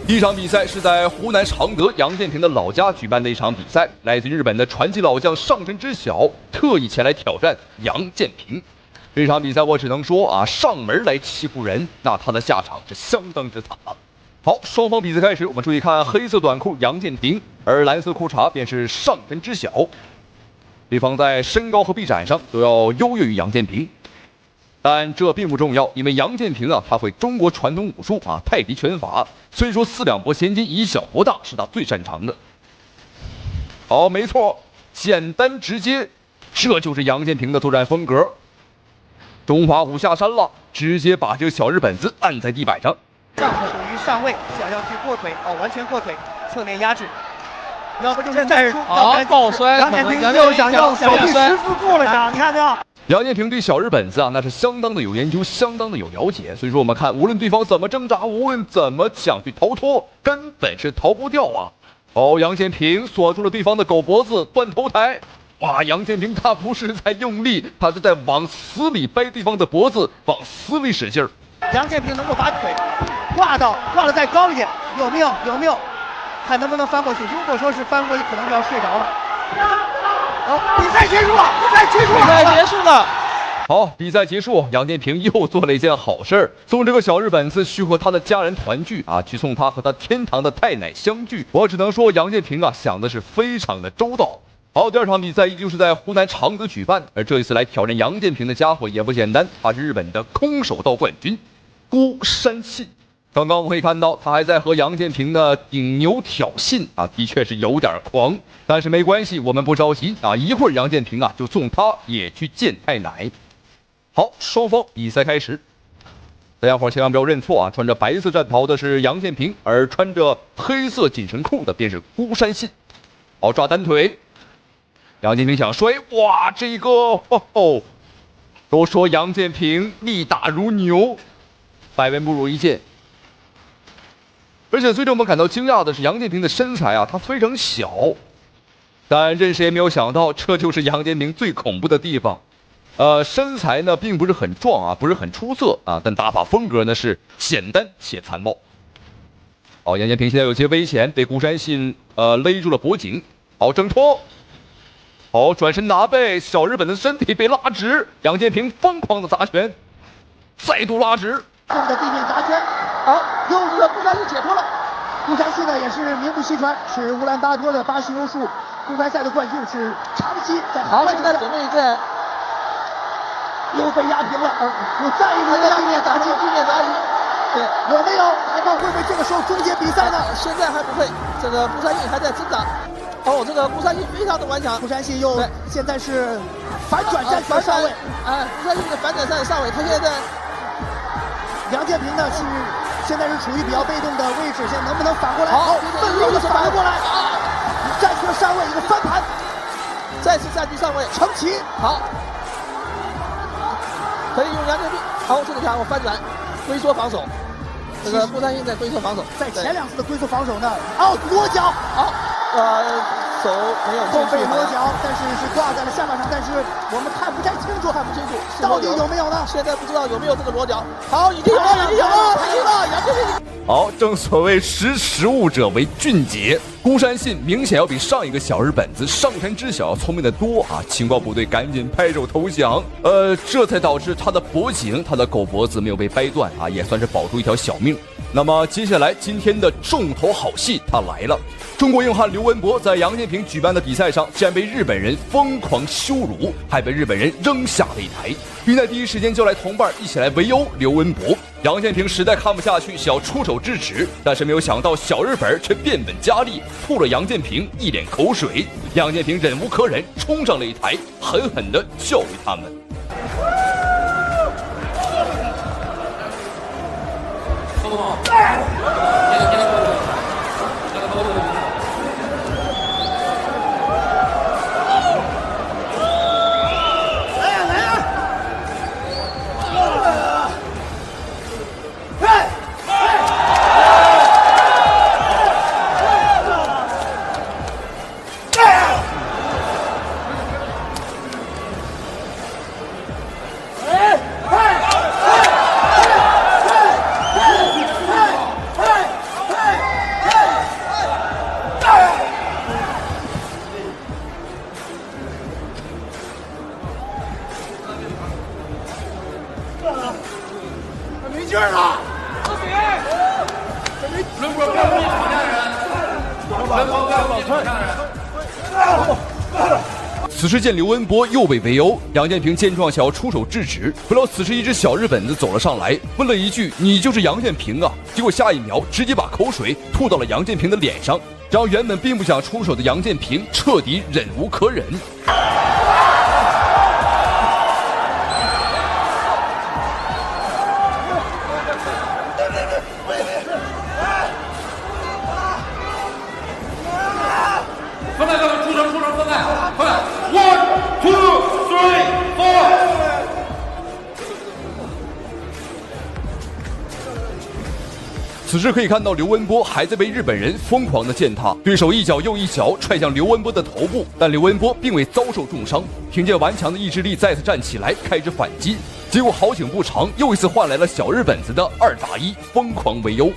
第一场比赛是在湖南常德杨建平的老家举办的一场比赛，来自日本的传奇老将上神之晓特意前来挑战杨建平。这场比赛我只能说啊，上门来欺负人，那他的下场是相当之惨了。好，双方比赛开始，我们注意看黑色短裤杨建平，而蓝色裤衩便是上神之晓。对方在身高和臂展上都要优越于杨建平，但这并不重要，因为杨建平啊，他会中国传统武术啊，太极拳法，所以说4两拨千斤，以小博大是他最擅长的。好，没错，简单直接，这就是杨建平的作战风格。中华虎下山了，直接把这个小日本子按在地板上。上手属于上位，想要去过腿完全过腿，侧面压制。要不就是现在抱摔，杨建平又想要小臂10字过了呀，你看没有？杨建平对小日本子啊，那是相当的有研究，相当的有了解。所以说，我们看，无论对方怎么挣扎，无论怎么想去逃脱，根本是逃不掉啊！哦，杨建平锁住了对方的狗脖子，断头台。哇，杨建平他不是在用力，他是在往死里掰对方的脖子，往死里使劲儿。杨建平能够把腿挂了再高一点，有没有？看能不能翻过去。如果说是翻过去，可能就要睡着了。好，比赛结束了。好，比赛结束，杨建平又做了一件好事儿，送这个小日本子去和他的家人团聚啊，去送他和他天堂的太奶相聚。我只能说，杨建平啊想的是非常的周到。好，第二场比赛依旧是在湖南常德举办，而这一次来挑战杨建平的家伙也不简单，他是日本的空手道冠军孤山信。刚刚我们可以看到，他还在和杨建平的顶牛挑衅啊，的确是有点狂，但是没关系，我们不着急啊，一会儿杨建平啊就送他也去见太奶。好，双方比赛开始，大家伙千万不要认错啊！穿着白色战袍的是杨建平，而穿着黑色紧身裤的便是孤山信。好，抓单腿，杨建平想摔，哇，这个都说杨建平力大如牛，百闻不如一见。而且最令我们感到惊讶的是，杨建平的身材啊，他非常小，但任谁也没有想到，这就是杨建平最恐怖的地方。身材呢并不是很壮啊，不是很出色啊，但打法风格呢是简单且残暴。好，杨建平现在有些危险，被孤山信勒住了脖颈。好，挣脱。好，转身拿背，小日本的身体被拉直，杨建平疯狂的砸拳，再度拉直。的地面砸拳，好，又一个孤山信解脱了。孤山信呢也是名不虚传，是乌兰巴托的巴西柔术公开赛的冠军，是长期在海外。现在准备在又被压平了，又再一次的地面打击，对，有没有？海豹会不会这个时候终结比赛呢？现在还不会，这个孤山信还在挣扎。这个孤山信非常的顽强，孤山信又现在是反转战拳上位，孤山信的反转战上位，他现在。杨建平呢现在是处于比较被动的位置，现在能不能反过来？好，奋力的反过来，站出了上位，一个翻盘，再次占据上位，成旗。好，可以用杨建平。好，这里看我翻转，龟缩防守。这个孤山信在龟缩防守，在前两次的龟缩防守呢，裸脚，好，手没有后背裸脚，但是是挂在了下巴上，但是我们看不太清楚，到底有没有呢？现在不知道有没有这个裸脚。好，已经有了，杨建平。好，正所谓识时务者为俊杰，孤山信明显要比上一个小日本子上山知晓聪明的多啊！情报部队赶紧拍手投降，这才导致他的脖颈、他的狗脖子没有被掰断啊，也算是保住一条小命。那么接下来今天的重头好戏他来了，中国硬汉刘文博在杨建平举办的比赛上，竟然被日本人疯狂羞辱，还被日本人扔下擂台，并在第一时间叫来同伴一起来围殴刘文博。杨建平实在看不下去，想要出手制止，但是没有想到小日本却变本加厉，吐了杨建平一脸口水。杨建平忍无可忍，冲上擂台，狠狠地教育他们。没劲儿了！轮播不要吵架人，轮播不要吵架人。此时见刘文博又被围殴，杨建平见状想要出手制止，不料此时一只小日本子走了上来，问了一句：“你就是杨建平啊？”结果下一秒直接把口水吐到了杨建平的脸上，让原本并不想出手的杨建平彻底忍无可忍。分开，出城，分开，快 ！1, 2, 3, 4。此时可以看到刘文波还在被日本人疯狂的践踏，对手一脚又一脚踹向刘文波的头部，但刘文波并未遭受重伤，凭借顽强的意志力再次站起来开始反击。结果好景不长，又一次换来了小日本子的2打1疯狂围殴。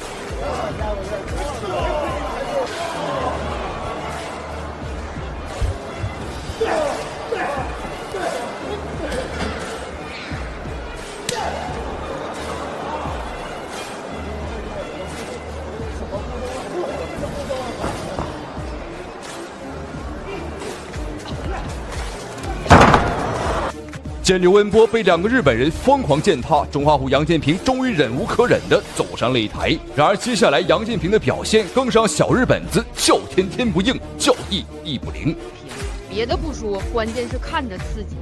见刘文波被2个日本人疯狂践踏，中华虎杨建平终于忍无可忍地走上擂台。然而接下来杨建平的表现更是让小日本子叫天天不应，叫地地不灵。别的不说，关键是看着刺激。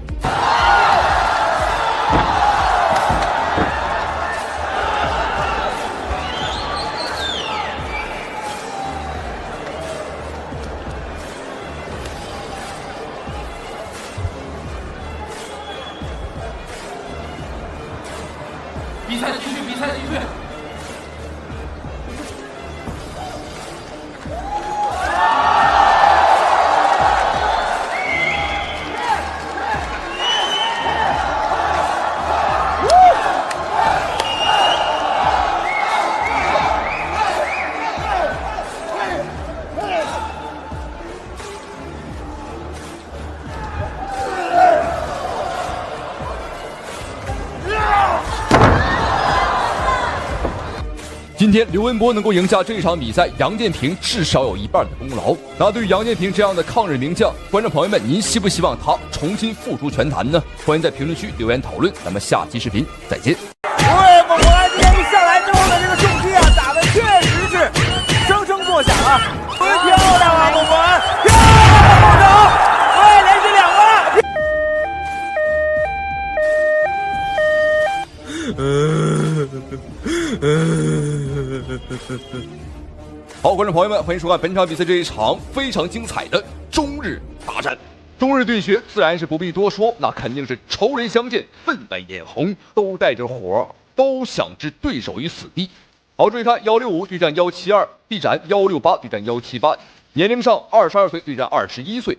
比赛继续，比赛继续。今天刘文波能够赢下这场比赛，杨建平至少有1半的功劳。那对于杨建平这样的抗日名将，观众朋友们，您希不希望他重新复出拳坛呢？欢迎在评论区留言讨论。咱们下期视频再见。对，蒙古安今天一上来之后的这个重击啊，打的确实是声声作响啊，特别漂亮啊，蒙古安，漂亮后手，对，连续2个。好，观众朋友们，欢迎收看本场比赛这一场非常精彩的中日大战。中日对决自然是不必多说，那肯定是仇人相见，分外眼红，都带着火，都想置对手于死地。好，注意看165对战172，臂展168对战178，年龄上22岁对战21岁。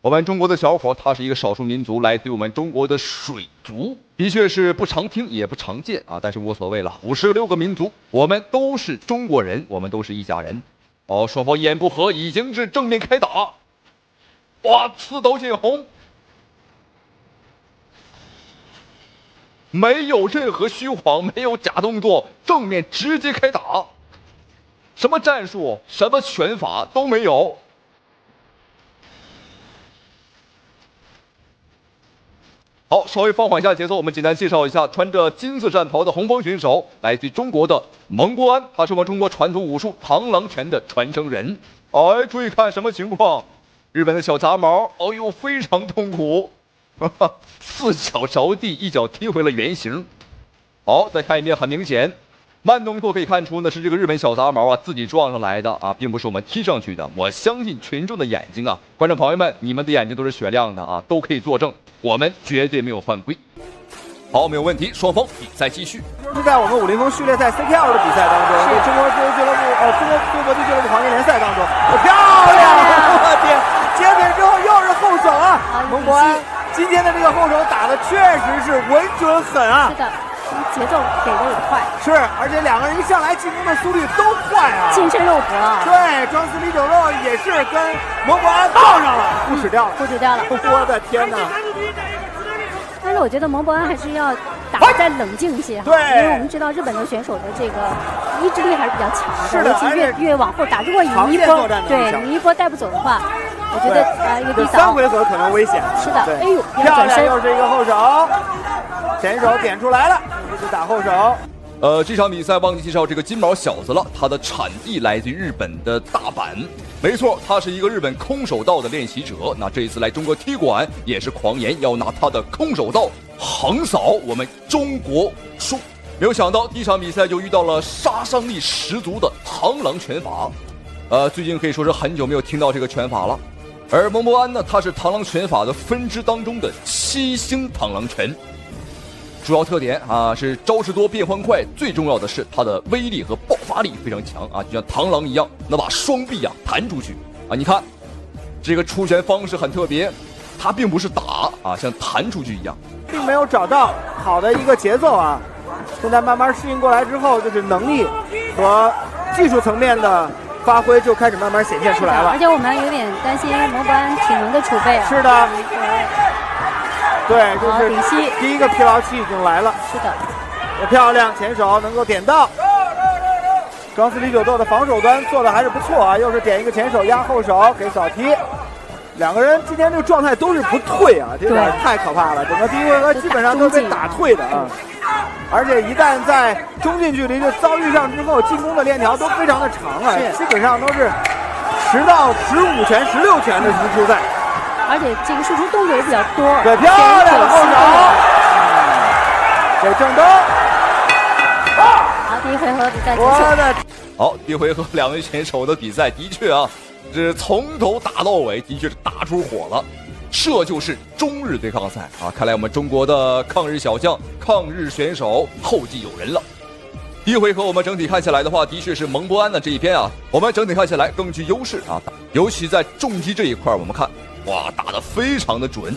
我们中国的小伙，他是一个少数民族，来自于我们中国的水族，的确是不常听也不常见啊，但是无所谓了。56个民族，我们都是中国人，我们都是一家人。哦，双方一言不合，已经是正面开打。哇，刺刀见红，没有任何虚晃，没有假动作，正面直接开打，什么战术，什么拳法都没有。好，稍微放缓一下节奏，我们简单介绍一下穿着金色战袍的红方选手，来自于中国的蒙博安，他是我们中国传统武术螳螂拳的传承人。哎，注意看什么情况？日本的小杂毛，哦呦，非常痛苦，4脚着地，1脚踢回了原形。好，再看一遍，很明显，慢动作可以看出呢，是这个日本小杂毛啊自己撞上来的啊，并不是我们踢上去的。我相信群众的眼睛啊，观众朋友们，你们的眼睛都是雪亮的啊，都可以作证，我们绝对没有犯规。好，没有问题，双方比赛继续。是在我们武林风序列赛 CKL 的比赛当中，对中国自由俱乐部中国自由搏击俱乐部黄金联赛当中，漂亮！我天，接腿之后又是后手啊！蒙博安今天的这个后手打的确实是稳准狠啊！是的。节奏给的也快，是，而且2个人一上来进攻的速率都快啊，近身肉搏啊，对，装死李九肉也是跟蒙博安撞上了，不止掉了，不止掉了，我的天哪！但是我觉得蒙博安还是要打得再冷静一些，对，因为我们知道日本的选手的这个意志力还是比较强的，是的，尤其越往后打，如果你一波对你一波带不走的话，我觉得一个低扫3回合可能危险。是的，哎呦，漂亮，又是一个后手，前手点出来了，一直打后手。这场比赛忘记介绍这个金毛小子了，他的产地来自于日本的大阪，没错，他是一个日本空手道的练习者。那这一次来中国踢馆也是狂言要拿他的空手道横扫我们中国武术。没有想到第一场比赛就遇到了杀伤力十足的螳螂拳法，最近可以说是很久没有听到这个拳法了。而蒙博安呢，他是螳螂拳法的分支当中的7星螳螂拳。主要特点啊是招式多变换快，最重要的是它的威力和爆发力非常强啊，就像螳螂一样，能把双臂啊弹出去啊。你看这个出拳方式很特别，它并不是打啊，像弹出去一样。对没有找到好的一个节奏啊。现在慢慢适应过来之后，就是能力和技术层面的发挥就开始慢慢显现出来了。而且我们有点担心蒙博安体能的储备啊。是的，对，就是顶膝，第一个疲劳期已经来了。是的，也漂亮，前手能够点到。庄司李九斗的防守端做的还是不错啊，又是点一个前手压后手给扫踢。两个人今天这个状态都是不退啊，这点太可怕了。整个第一回合基本上都是被打退的啊，而且一旦在中近距离就遭遇上之后，进攻的链条都非常的长啊，基本上都是10到15拳、16拳的输出赛，而且这个输出动作也比较多。对，漂亮的后手，给郑东。好，第一回合比赛结束。好，第一回合两位选手的比赛的确啊。是从头打到尾，的确是打出火了。这就是中日对抗赛啊！看来我们中国的抗日小将、抗日选手后继有人了。第一回合我们整体看下来的话，的确是蒙博安的这一边啊，我们整体看下来更具优势啊。尤其在重击这一块，我们看哇，打得非常的准，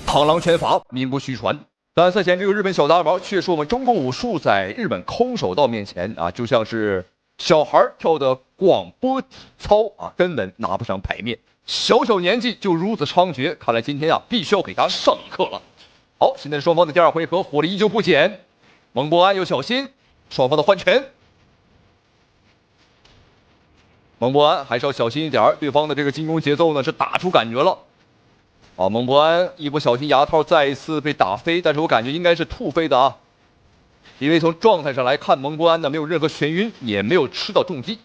螳螂拳法名不虚传。但赛前这个日本小杂毛却说我们中国武术在日本空手道面前啊，就像是小孩跳的广播体操啊，根本拿不上牌面。小小年纪就如此猖獗，看来今天啊必须要给他上一课了。好，现在双方的第二回合火力依旧不减，蒙博安又小心，双方的换拳。蒙博安还是要小心一点，对方的这个进攻节奏呢是打出感觉了。啊，蒙博安一不小心牙套再一次被打飞，但是我感觉应该是吐飞的啊。因为从状态上来看，蒙博安呢没有任何眩晕，也没有吃到重击。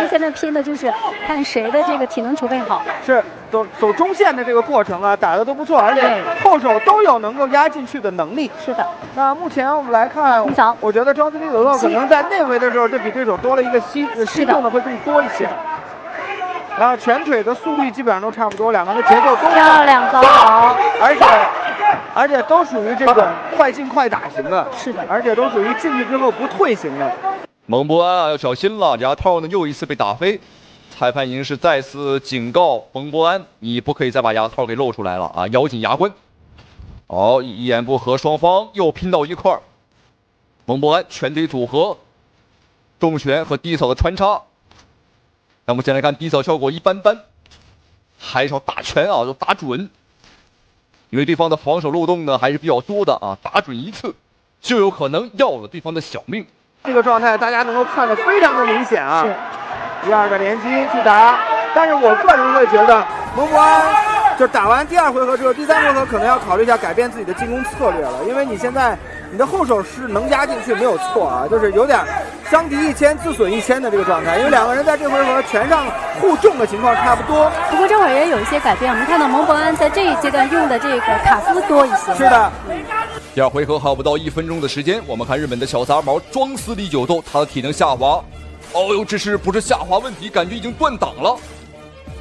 现在拼的就是看谁的这个体能储备好。是走中线的这个过程啊，打的都不错，而且后手都有能够压进去的能力。是的。那目前我们来看，我觉得庄司李九斗可能在内围的时候，就比对手多了一个吸动的会更多一些。然后拳腿的速率基本上都差不多，两个人的节奏都漂亮，高好，而且都属于这种快进快打型的。是的，而且都属于进去之后不退型的。蒙博安啊要小心了，牙套呢又一次被打飞，裁判已经是再次警告蒙博安，你不可以再把牙套给露出来了啊，咬紧牙关。好，一言不合，双方又拼到一块儿。蒙博安拳腿组合，重拳和低扫的穿插。那么先来看低扫效果一般般，还是要打拳啊，要打准，因为对方的防守漏洞呢还是比较多的啊，打准一次就有可能要了对方的小命。这个状态大家能够看得非常的明显啊。是。第二个连击去打，但是我个人会觉得蒙博安就打完第二回合之后，第三回合可能要考虑一下改变自己的进攻策略了，因为你现在你的后手是能压进去没有错啊，就是有点伤敌1000自损1000的这个状态，因为两个人在这回合拳上互重的情况差不多。不过这会儿也有一些改变，我们看到蒙博安在这一阶段用的这个卡夫多一些。是的。第二回合还有不到1分钟的时间，我们看日本的小杂毛庄司李九斗，他的体能下滑。哦呦，这是不是下滑问题？感觉已经断档了。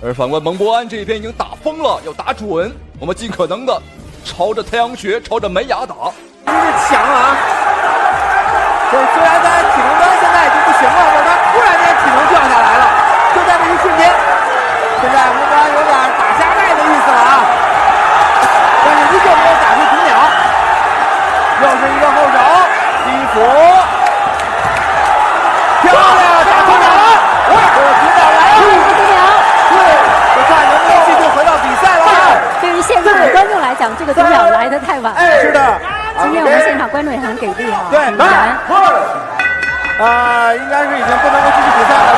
而反观蒙博安这边已经打疯了，要打准，我们尽可能的朝着太阳穴，朝着门牙打。真是强啊！就是虽然他体能端现在已经不行了，但是他突然间体能掉下来了，就在这一瞬间，现在蒙博安有点打瞎麦的意思了啊！但是依旧没有打出读秒，又是一个后手击服，漂亮，打读秒了！哇，这个读秒来了，读秒，对，我看能不能继续回到比赛了。对于现场的观众来讲，这个读秒来得太晚了。是的。今天我们现场观众也很给力啊！对，应该是已经不能够继续比赛了。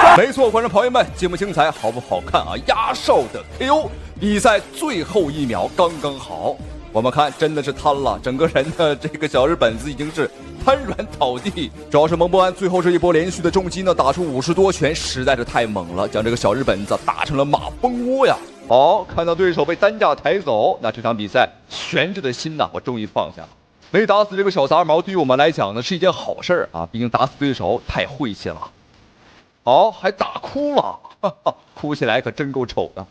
虽然没错，观众朋友们，节目精彩好不好看啊？压哨的 KO， 比赛最后1秒刚刚好。我们看真的是瘫了，整个人的这个小日本子已经是瘫软倒地。主要是蒙博安最后这一波连续的重击呢，打出50多拳，实在是太猛了，将这个小日本子打成了马蜂窝呀！好，看到对手被担架抬走，那这场比赛悬着的心呐，我终于放下了。没打死这个小杂毛，对于我们来讲呢是一件好事啊，毕竟打死对手太晦气了。好，还打哭了，哈哈，哭起来可真够丑的。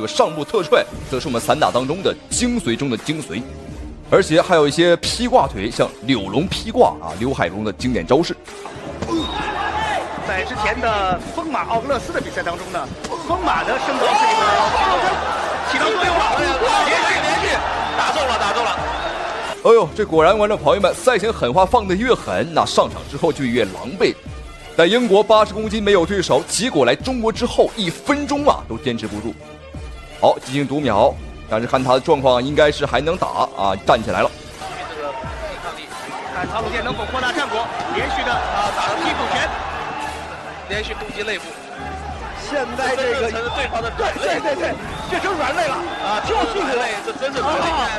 这个上部特踹则是我们散打当中的精髓中的精髓，而且还有一些劈挂腿，像柳龙劈挂啊，刘海龙的经典招式。在之前的风马奥格勒斯的比赛当中呢，风马的身高是一个起到作用了，连续打中了。哎呦，这果然观众朋友们，赛前狠话放得越狠，那上场之后就越狼狈。在英国80公斤没有对手，结果来中国之后1分钟啊都坚持不住。好，进行读秒，但是看他的状况应该是还能打啊，站起来了。这个抵抗力，看曹鲁健能否扩大战果，连续的打了屁股拳，连续攻击肋部。现在这个对方的对，这成软肋了啊，就是软肋，这真是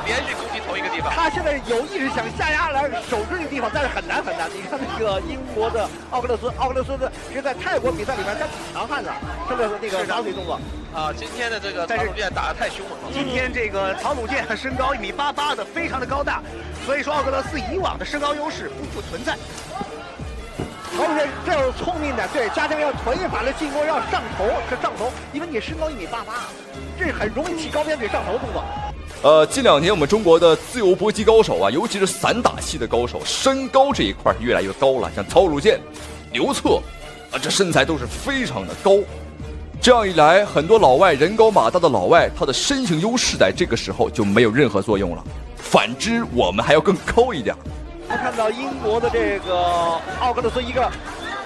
连续攻击同一个地方。他现在有意识想下压来守住这个地方，但是很难。你看那个英国的奥格勒斯的，其实在泰国比赛里面他挺强悍的，他的那个长腿动作啊。今天的这个曹鲁健打得太凶了。今天这个曹鲁健身高1.88米的，非常的高大，所以说奥格勒斯以往的身高优势不复存在。曹鲁健这种聪明的，对，加强要臀法的进攻要上头，因为你身高1.88米，这很容易起高边腿上头动作。近2年我们中国的自由搏击高手啊，尤其是散打系的高手，身高这一块越来越高了。像曹鲁健、刘策啊，这身材都是非常的高。这样一来，很多老外人高马大的老外，他的身形优势在这个时候就没有任何作用了。反之，我们还要更高一点。看到英国的这个奥格勒斯一个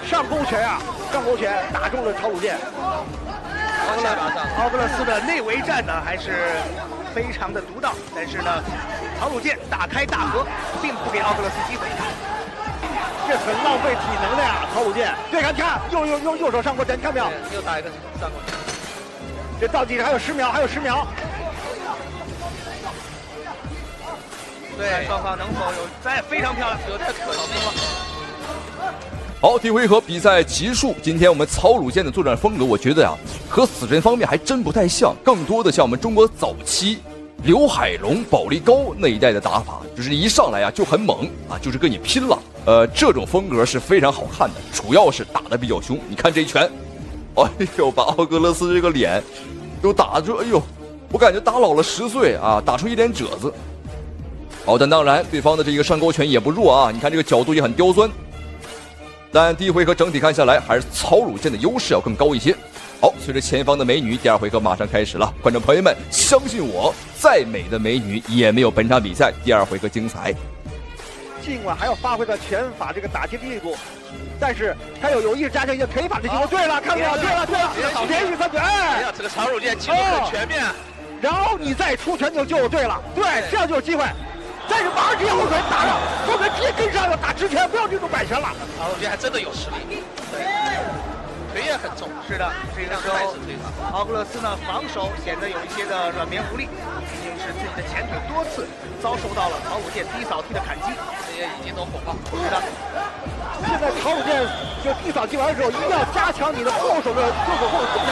上勾拳打中了曹鲁健。奥格勒斯的内围战呢还是非常的独到，但是呢，曹鲁健大开大合，并不给奥格勒斯机会。这很浪费体能的呀，曹鲁健。对，看，右手上勾拳，看没有？又打一个上勾拳。这倒计时还有10秒。对，双方能否有在非常漂亮，有点可惜了。好，第一回合比赛结束。今天我们曹鲁健的作战风格，我觉得呀，和死神方面还真不太像，更多的像我们中国早期刘海龙、保利高那一代的打法，就是一上来啊就很猛啊，就是跟你拼了。这种风格是非常好看的，主要是打得比较凶。你看这一拳，哎呦，把奥格勒斯这个脸都打着，哎呦，我感觉打老了10岁啊，打出一脸褶子。好，但当然对方的这个上勾拳也不弱啊，你看这个角度也很刁钻。但第一回合整体看下来，还是曹鲁健的优势要更高一些。好，随着前方的美女，第2回合马上开始了。观众朋友们，相信我，再美的美女也没有本场比赛第2回合精彩。尽管还要发挥到拳法这个打击的力度，但是他有意识加强一些腿法的进攻。对了，看没有？对了，连续3拳，哎呀，这个曹鲁健进攻很全面，然后你再出拳就对了，对，这样就有机会。但是马上直接后腿打上，后腿直接跟上，要打直拳，不要这种摆拳了。曹鲁健还真的有实力，对，腿也很重。是的，这个时候奥格勒斯呢防守显得有一些的软绵无力，毕竟是自己的前腿多次遭受到了曹鲁健低扫踢的砍击，这些已经都红了。是的，现在曹鲁健就低扫踢完的时候，一定要加强你的后手的右手后手。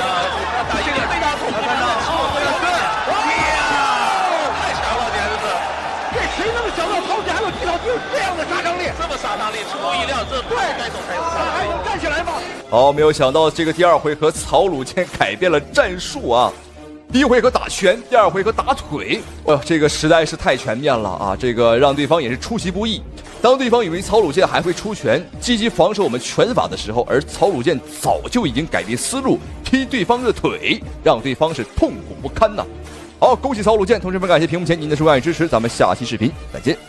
打一个非常痛，看到奥格勒斯，太强了，简直是。谁能想到曹鲁健还有低扫踢这样的杀伤力？这么杀伤力，出乎意料，这对该走才有。还能站起来吗？好，没有想到这个第2回合曹鲁健改变了战术啊！第1回合打拳，第2回合打腿，这个实在是太全面了啊！这个让对方也是出其不意。当对方以为曹鲁健还会出拳，积极防守我们拳法的时候，而曹鲁健早就已经改变思路，踢对方的腿，让对方是痛苦不堪呐！好，恭喜曹鲁健，同时们感谢屏幕前您的收看与支持，咱们下期视频再见。